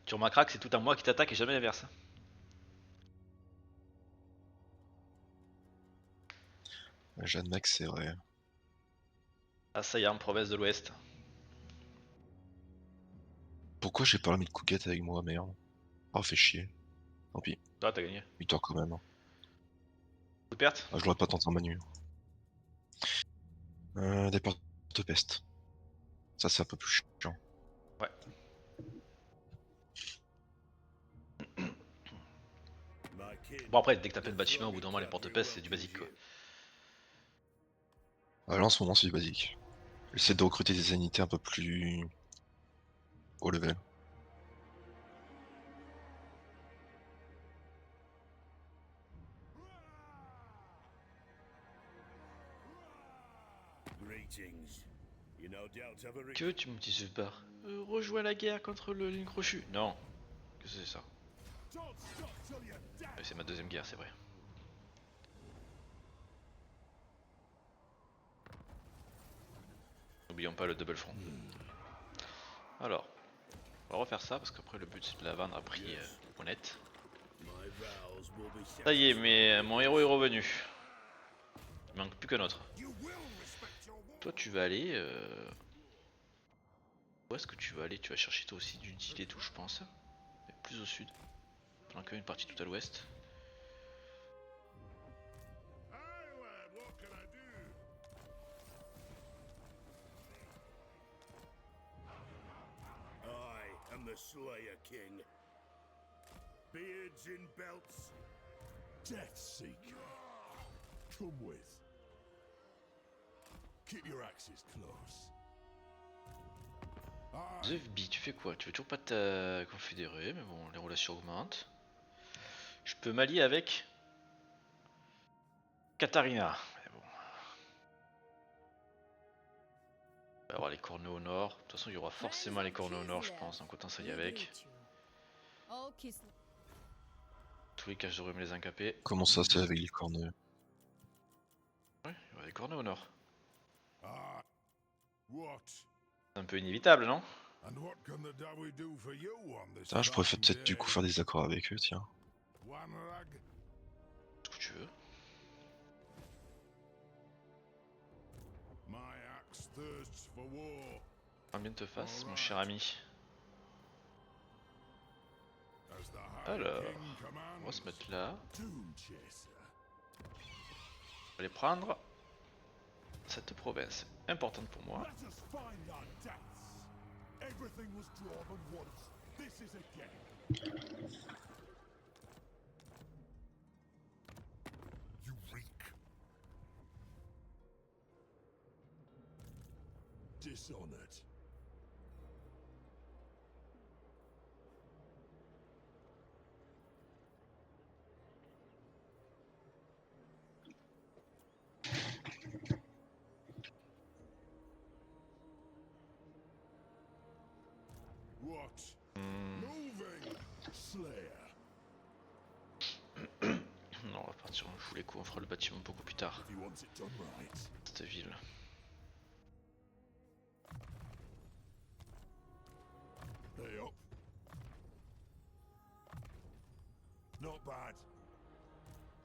Tu remarqueras que c'est tout un moi qui t'attaque et jamais l'inverse. Jeanne Max, c'est vrai. Assayam, province de l'Ouest. Pourquoi j'ai pas remis de Kougat avec moi, merde? Oh, fait chier. Tant pis, Ah, t'as gagné. victoire quand même. Coup de perte. Ah, je l'aurais pas tenté en manu. Départ de peste. Ça, c'est un peu plus chiant. Ouais. My kin. Bon après, dès que t'as plein de bâtiments, au bout d'un moment les porte-peste c'est du basique quoi. Ah, là, en ce moment, c'est du basique. J'essaie de recruter des unités un peu plus haut level. Greetings. You no doubt have a Que veux-tu mon petit Zufbar? Rejoins la guerre contre le ligne crochue. Non. Qu'est-ce que c'est ça? Don't stop till you're dead. C'est ma deuxième guerre, c'est vrai. N'oublions pas le double front. Alors, on va refaire ça parce qu'après le but c'est de la vendre à prix honnête. My vows will be Ça y est, mais mon héros est revenu. Il manque plus qu'un autre. You will respect your war. Toi tu vas aller... Où est-ce que tu vas aller? Tu vas chercher toi aussi du deal et tout je pense. Mais plus au sud. Pendant qu'une partie tout à l'ouest. Aye, lad, what can I do? I am the Slayer King. Beards in belts. Death Seeker. Come with. Keep your axes close. Aye. Zufbi, tu fais quoi? Tu veux toujours pas te confédérer, mais bon, les relations augmentent. Je peux m'allier avec Katharina. Mais bon. On va avoir les cornets au nord. De toute façon, il y aura forcément les cornets au nord, je pense, donc autant s'allier avec. Oh, kiss. Tous les cas, je devrais me les incaper. Comment ça, c'est avec les corneux? Ouais, il y aura des cornets au nord. Aye. What? C'est un peu inévitable, non? And what can the Dawi do for you on this Ah, je pourrais fine peut-être du coup day? faire des accords avec eux, tiens. One rag? Ce que tu veux. My axe thirsts for war. Combien te fasse, mon cher ami? As the High Alors, King on va se commands. mettre là. Tomb Chaser. On va aller prendre cette province importante pour moi. Let us find our deaths. Everything was drawn on once. This is again. You reek. Dishonored. What? Moving, Slayer. Non, on va partir en fou les coups, on fera le bâtiment beaucoup plus tard. If he wants it done right. Cette ville. Hey up. Not bad.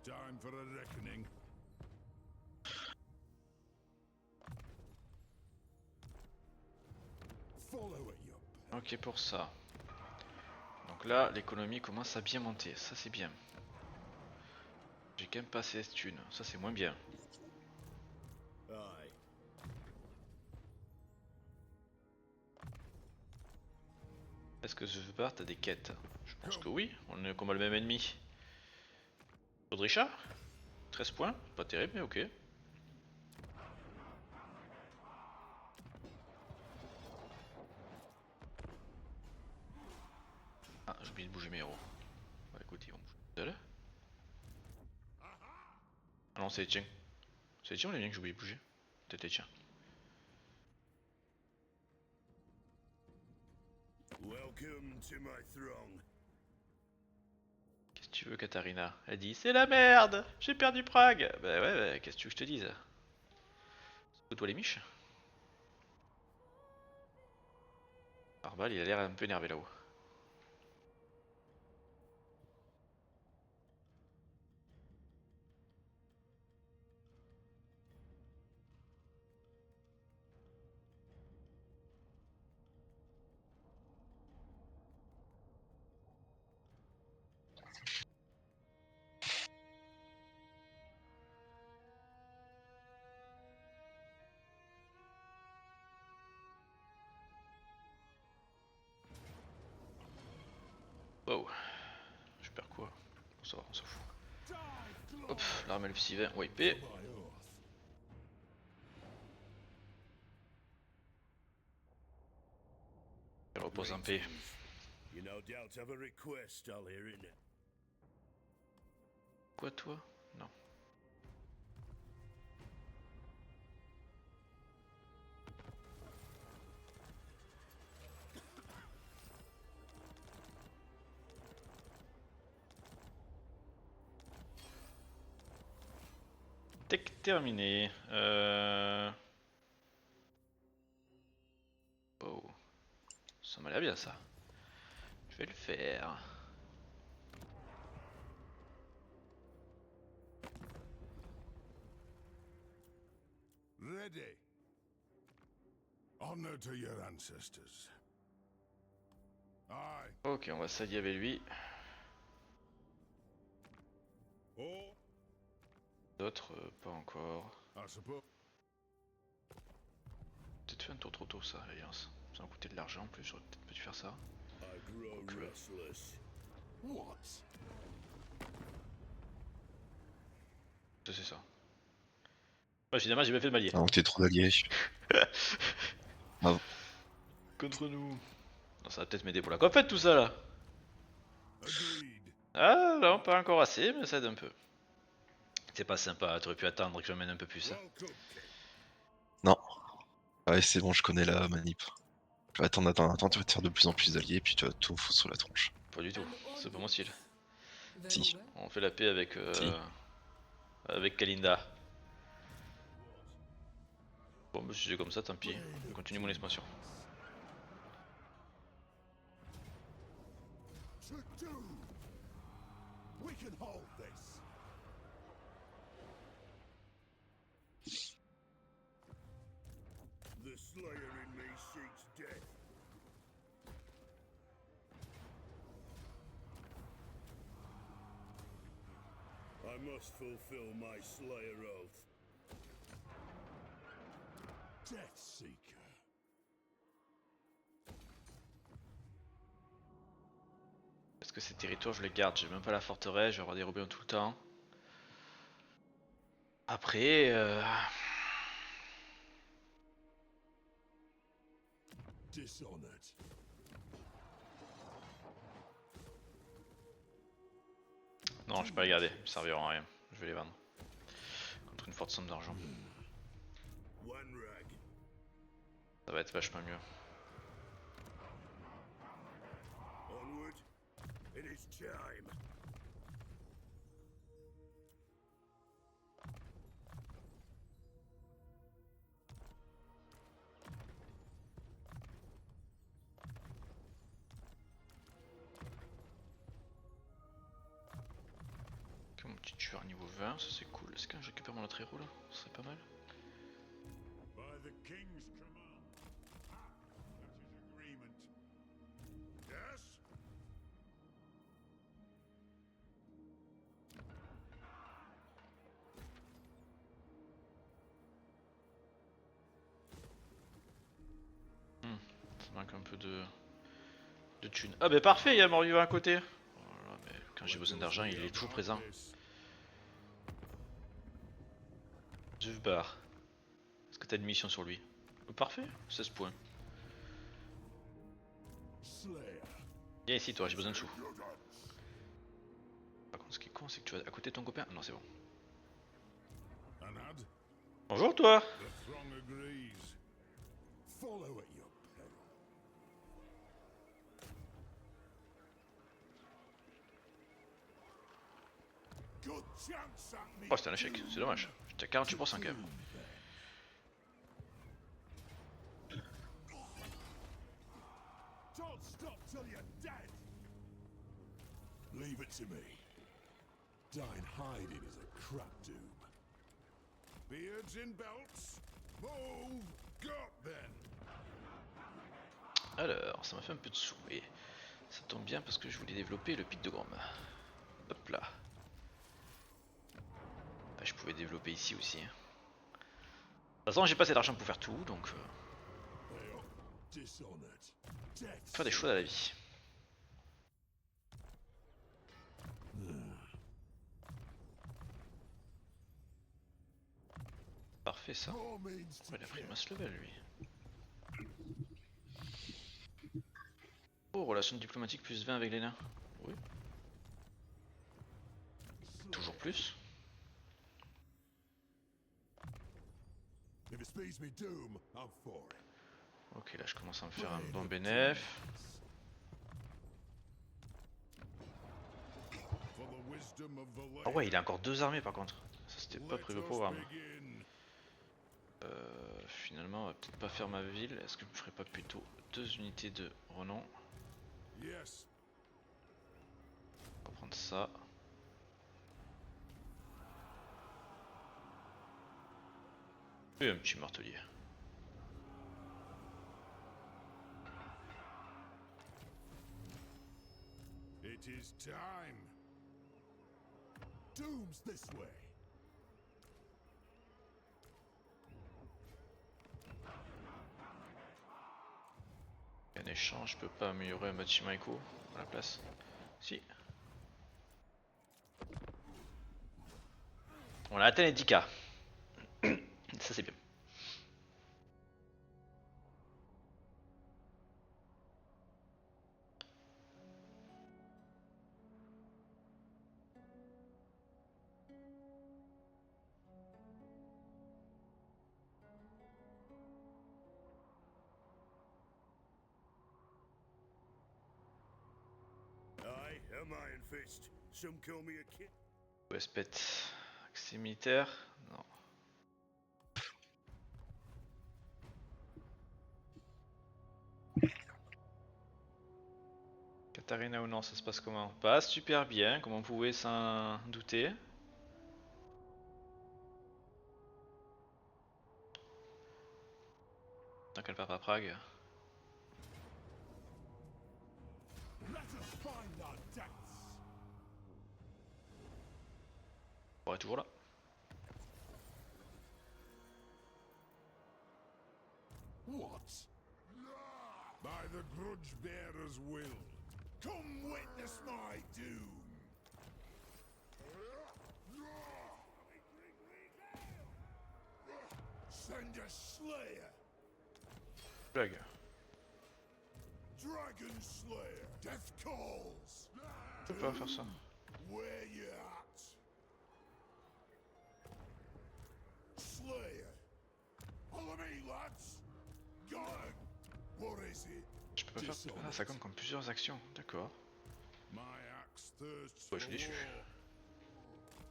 Time for a reckoning. Follow it, you. Ok pour ça. Donc là, l'économie commence à bien monter, ça c'est bien. J'ai quand même pas assez de thunes, ça c'est moins bien. Aye. Est-ce que ce part t'as des quêtes? Je pense que oui, on est comme le même ennemi. Audricha 13 points, pas terrible mais ok. Ah, j'ai oublié de bouger mes héros. Bah écoute, ils vont bouger tout seuls. Ah non, c'est les tiens. C'est les tiens ou les miens que j'ai oublié de bouger? Peut-être les tiens. Welcome to my throng. Qu'est-ce que tu veux, Katharina? Elle dit c'est la merde, j'ai perdu Prague. Bah ouais, bah, qu'est-ce que tu veux que je te dise? Toi les miches. Arbal, il a l'air un peu énervé là-haut. Wow. Je perds quoi? Ça va, on s'en fout. Hop, l'arme LF620, wipé. My oath. Elle repose en paix. You no doubt have a request, I'll hear it. Quoi toi? Non. Tech terminé. Oh. Ça m'a l'air bien ça. Je vais le faire. Ready. Honor to your ancestors. Aye. Ok, on va s'allier avec lui. Oh, D'autres, pas encore. I suppose. Peut-être fait un tour trop tôt ça, l'alliance. Ça va coûter de l'argent en plus, j'aurais peut-être pas dû faire ça. I grow Okay. restless. What? C'est ça. Ouais, finalement j'ai bien fait de m'allier. Ah, donc t'es trop d'alliés. Contre nous. Non, ça va peut-être m'aider pour la conquête tout ça là. Agreed. Ah non, pas encore assez, mais ça aide un peu. C'est pas sympa, t'aurais pu attendre que je mène un peu plus. Hein. Welcome. Non. Ouais, c'est bon, je connais la manip. Attends, tu vas te faire de plus en plus d'alliés, puis tu vas tout foutre sur la tronche. Pas du tout, c'est pas mon style. Si. On fait la paix avec Si. avec Kalinda. Bon, bah, si c'est comme ça, tant pis. Je continue mon expansion. can hold this. The Slayer in me seeks death. I must fulfill my Slayer oath. Death Seeker. Parce que ces territoires je les garde, j'ai même pas la forteresse, je vais avoir des rébellions tout le temps. Après, Dishonored. non je vais pas les garder, ils serviront à rien, je vais les vendre. Contre une forte somme d'argent, One rag. ça va être vachement mieux. Onward. It is time. Ok, mon petit tueur niveau 20, ça c'est cool. Est-ce que je récupère mon autre héros là? Ce serait pas mal. By the King's command. Ah, that is agreement. Yes? Ça manque un peu de thunes. Ah bah parfait, il y a mort-vivant à côté. Voilà, mais quand j'ai besoin d'argent, il est toujours présent. Zufbar. Est-ce que t'as une mission sur lui? Parfait, 16 points. Slayer. Viens ici toi, j'ai besoin de sous. Par contre ce qui est con c'est que tu vas à côté de ton copain. Non c'est bon. Anad, Bonjour toi. the throng agrees. Follow at your peril. Good chance at me. Oh c'était un échec, c'est dommage. J'étais à 48% quand même. Don't stop till you're dead. Leave it to me. Dying hiding is a crap doom. Beards and belts. Move. Got then. Alors, ça m'a fait un peu de sous, mais ça tombe bien parce que je voulais développer le pic de Grom. Hop là. Ah, je pouvais développer ici aussi. De toute façon, j'ai pas assez d'argent pour faire tout, donc They are dishonored. Death. faire des choix dans la vie. Parfait ça. More means to Ouais, il a pris kill. masse level lui. Oh, relation diplomatique plus 20 avec les nains. Oui. Toujours plus. If it speeds me doom, I'm for it. Ok, là je commence à me faire un bon bénéf. For the wisdom of the Ah ouais, il a encore deux armées par contre. Ça c'était pas prévu au programme. begin. Finalement, on va peut-être pas faire ma ville. Est-ce que je ferais pas plutôt deux unités de renom? Yes. On va prendre ça. Et un petit martelier. It is time. Doom's this way. En échange, je peux pas améliorer un bâtiment éco à la place. Si. On a atteint les 10K. Ça c'est bien. I am Iron Fist. Some call me a kid. Westpet. Accès militaire. Non. Cette arena ou non, ça se passe comment? Pas super bien, comme on pouvait s'en douter. Tant qu'elle part à Prague. Let us find our depths. On est toujours là. What? By the grudge bearer's will. Come witness my doom. Send a slayer. Blague. Dragon slayer. Death calls. Je peux pas faire ça. Where you at? Slayer. Follow me, lads. Gun. What is it? Je peux pas faire. Ah, ça compte comme plusieurs actions. D'accord. My axe thirsts Ouais, for je suis déçu.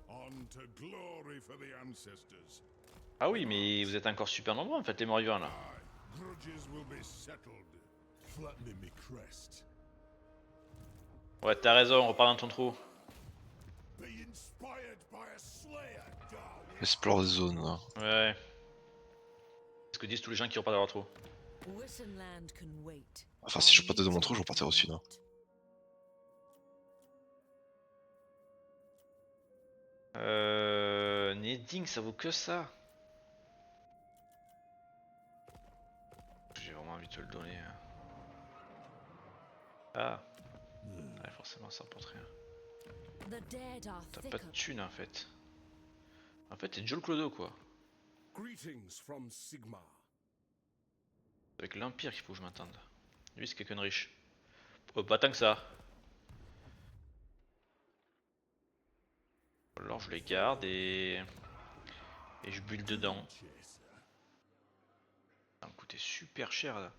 war. On to glory for the ancestors. Ah oui, mais vous êtes encore super nombreux en fait, les morts vivants là. Aye, grudges will be settled. Flatten me crest. Ouais, t'as raison, repars dans ton trou. Be inspired by a slayer, darling. Explore des zones là. Ouais. C'est ce que disent tous les gens qui repartent dans leur trou. Wissenland can wait. Enfin, si je partais de mon trou, je repartirais au sud. Hein. Nedding, ça vaut que ça. J'ai vraiment envie de te le donner. Hein. Ah. Ouais, forcément, ça rapporte rien. The dead are T'as pas de thicker. thune en fait. En fait, t'es Joel Clodo quoi. Greetings from Sigmar. Avec l'Empire qu'il faut que je m'attende. Lui, c'est quelqu'un de riche. Oh, pas tant que ça. Alors je les garde et je bulle dedans. Ça va me coûter super cher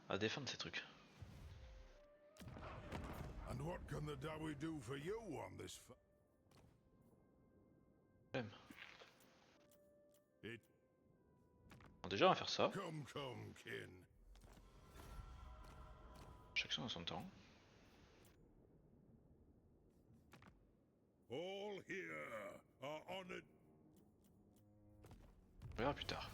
à défendre ces trucs. And what can the Dawi do for you on this Problème. It Bon, déjà on va faire ça. come, kin. Chaque chose en son temps. All here are honored. On verra plus tard.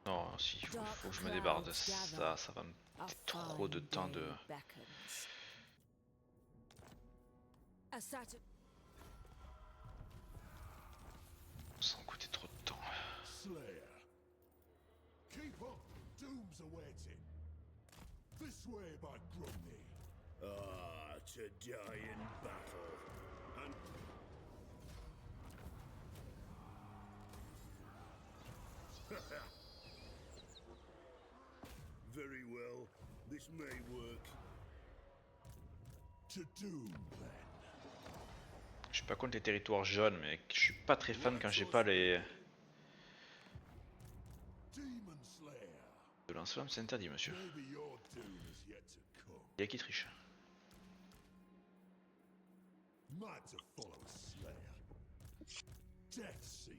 Non, si, faut que je me débarde de ça, ça va me mettre trop de temps de... Ça va me coûter trop de temps. Slayer. Keep up. Doom's awaiting. This way by Grumney. Ah, to die in battle. And very well. This may work. To Doom, then. Je suis pas contre les territoires jaunes, mais je suis pas très fan quand j'ai pas les... Demon Slayer. De lance-flamme, c'est interdit, monsieur. Maybe your doom is yet to come. Y'a qui triche. Mad to follow a Slayer. Death Seeker.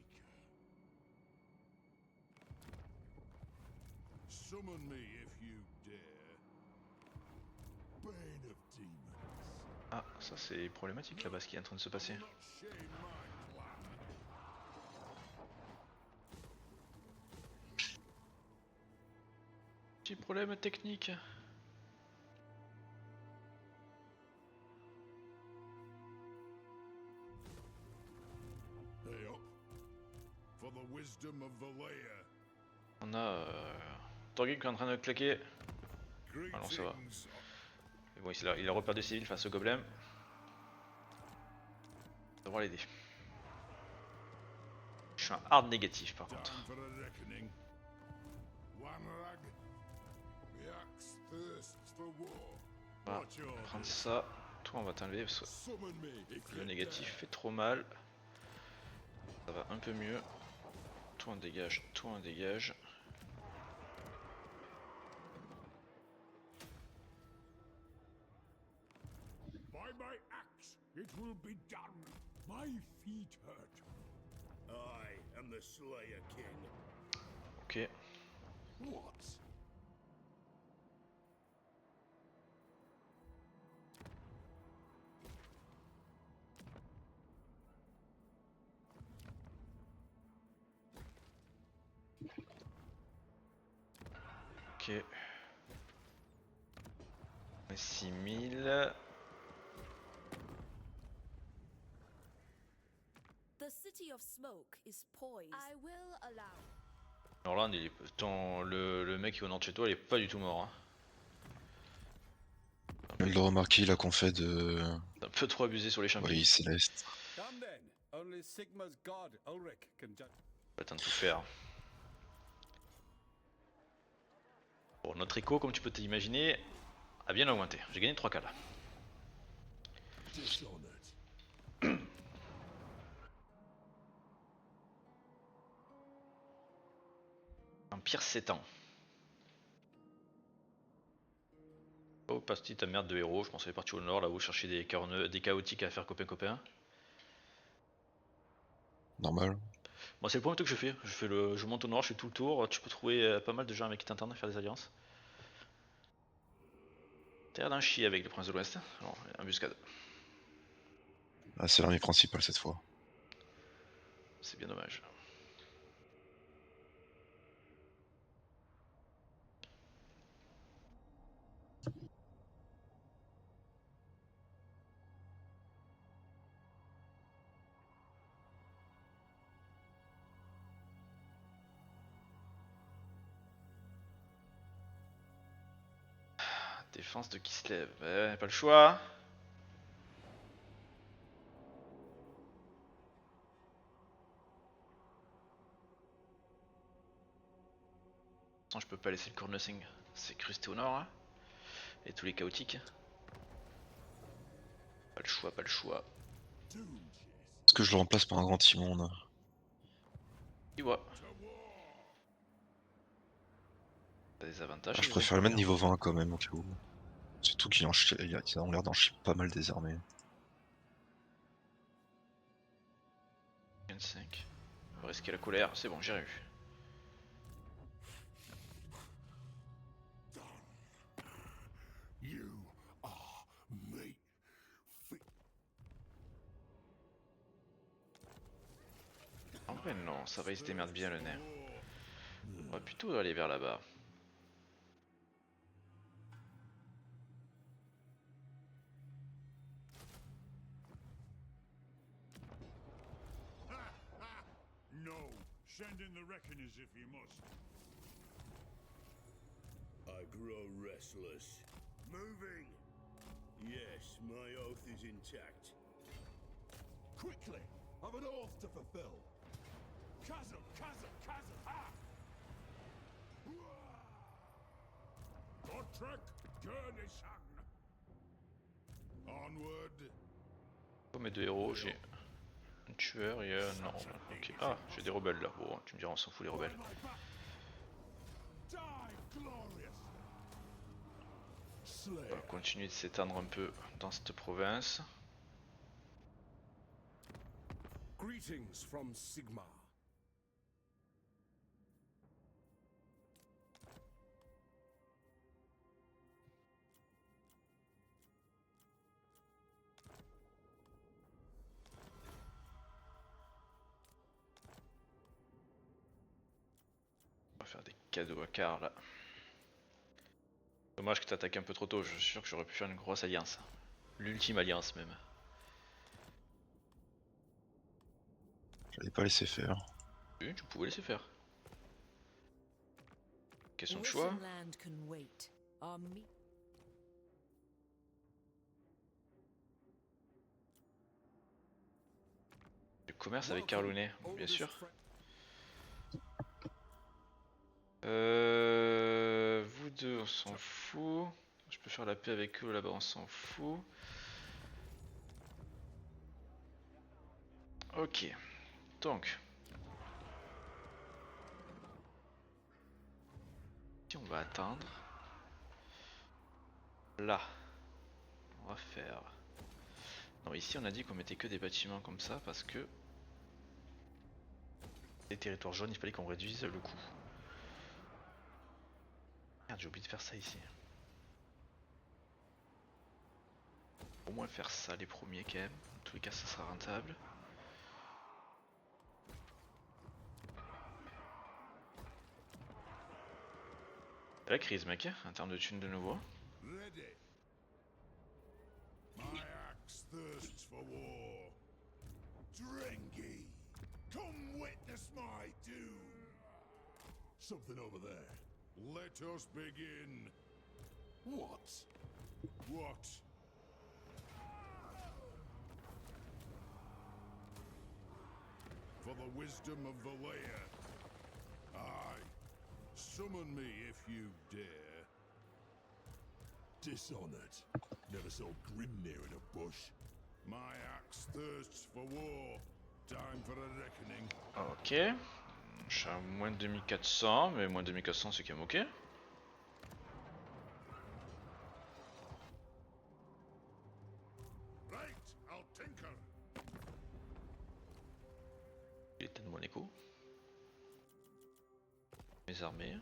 Summon me if you dare. Bane of Demons. Ah, ça c'est problématique là-bas ce qui est en train de se passer. Not shame my plan. Petit problème technique. Hey up. For the wisdom of Valea. On a Torgil qui est en train de claquer. Ah non, ça va. Greetings. Mais bon, il a reperdu des civils face au gobelin. Ça devrait l'aider. Je suis un hard négatif par contre. Time for a reckoning. One rag. The axe thirsts for war. Voilà, Watch your prendre ça. Toi on va t'enlever parce que Summon me if le you négatif dare. fait trop mal. Ça va un peu mieux. Toi on dégage, toi on dégage. By my axe, it will be done. My feet hurt. I am the Slayer King. Ok. What? Ok. 6000. The city of smoke is poised. I will allow. Alors là, le mec qui est au nord de chez toi, il est pas du tout mort. Hein. Je viens de le remarquer, il a qu'on fait de. C'est un peu trop abusé sur les champignons. Oui, céleste. Come then. Only Sigma's god, Ulrich, can judge. Pas le temps de tout faire. Bon, notre écho, comme tu peux t'imaginer, a bien augmenté. J'ai gagné 3K là. Dishonored. Empire 7 ans. Oh, pastille ta merde de héros. Je pensais partir au nord là-haut chercher des chaotiques à faire copain-copain. Normal. Bon, c'est le premier truc que je fais. Je monte au nord, je fais tout le tour. Tu peux trouver pas mal de gens avec qui t'entendent faire des alliances. T'as l'air d'un chier avec le prince de l'Ouest. Alors, embuscade. Ah, c'est l'armée principale cette fois. C'est bien dommage. Défense de Kislev. Ouais, pas le choix. Attends, je peux pas laisser le Cornessing s'écruster au nord. Hein. Et tous les chaotiques. Pas le choix, pas le choix. Est-ce que je le remplace par un grand Timon? Tu vois. T'as des avantages. Ah, et je des préfère le mettre inconvénients. niveau 20 quand même au cas où. Surtout qu'ils ont l'air d'en chier pas mal des armées. 25. On va risquer la colère. C'est bon, j'ai eu. You are me. En vrai, non, ça va, il se démerde bien le nez. On va plutôt aller vers là-bas. No, send in the reckoners if you must. I grow restless. Moving! Yes, my oath is intact. Quickly, I've an oath to fulfill. Chasm, chasm, chasm, ah! Gotrek, Gurnisan. Onward. Pour mes deux héros, j'ai un tueur et un. Non, ok. Ah, j'ai des rebelles là. Bon, tu me diras, on s'en fout les rebelles. Die glorious. On va continuer de s'étendre un peu dans cette province. Greetings from Sigmar. On va faire des cadeaux à Karl là. Dommage que t'attaques un peu trop tôt, je suis sûr que j'aurais pu faire une grosse alliance. L'ultime alliance même. J'allais pas laisser faire. Oui, tu pouvais laisser faire. Question de choix. Wishenland can wait. Our meat. Du commerce avec Carlounet, bien sûr. Vous deux, on s'en fout. Je peux faire la paix avec eux là-bas, on s'en fout. Ok. Donc. Si on va attendre. Là. On va faire. Non, ici on a dit qu'on mettait que des bâtiments comme ça parce que. Les territoires jaunes, il fallait qu'on réduise le coût. Merde, j'ai oublié de faire ça ici. Au moins faire ça les premiers quand même. En tous les cas, ça sera rentable. La crise, mec, hein, en termes de thunes de nouveau. Ready. My axe thirsts for war. Drengi, come witness my doom. Something over there. Let us begin. What? What? For the wisdom of Valea. Aye. Summon me if you dare. Dishonored. Never saw Grimnir in a bush. My axe thirsts for war. Time for a reckoning. Ok. Je suis à moins de 2400, mais moins de 2400 c'est quand même ok. Right, I'll tinker. Il est de mon écho. Mes armées.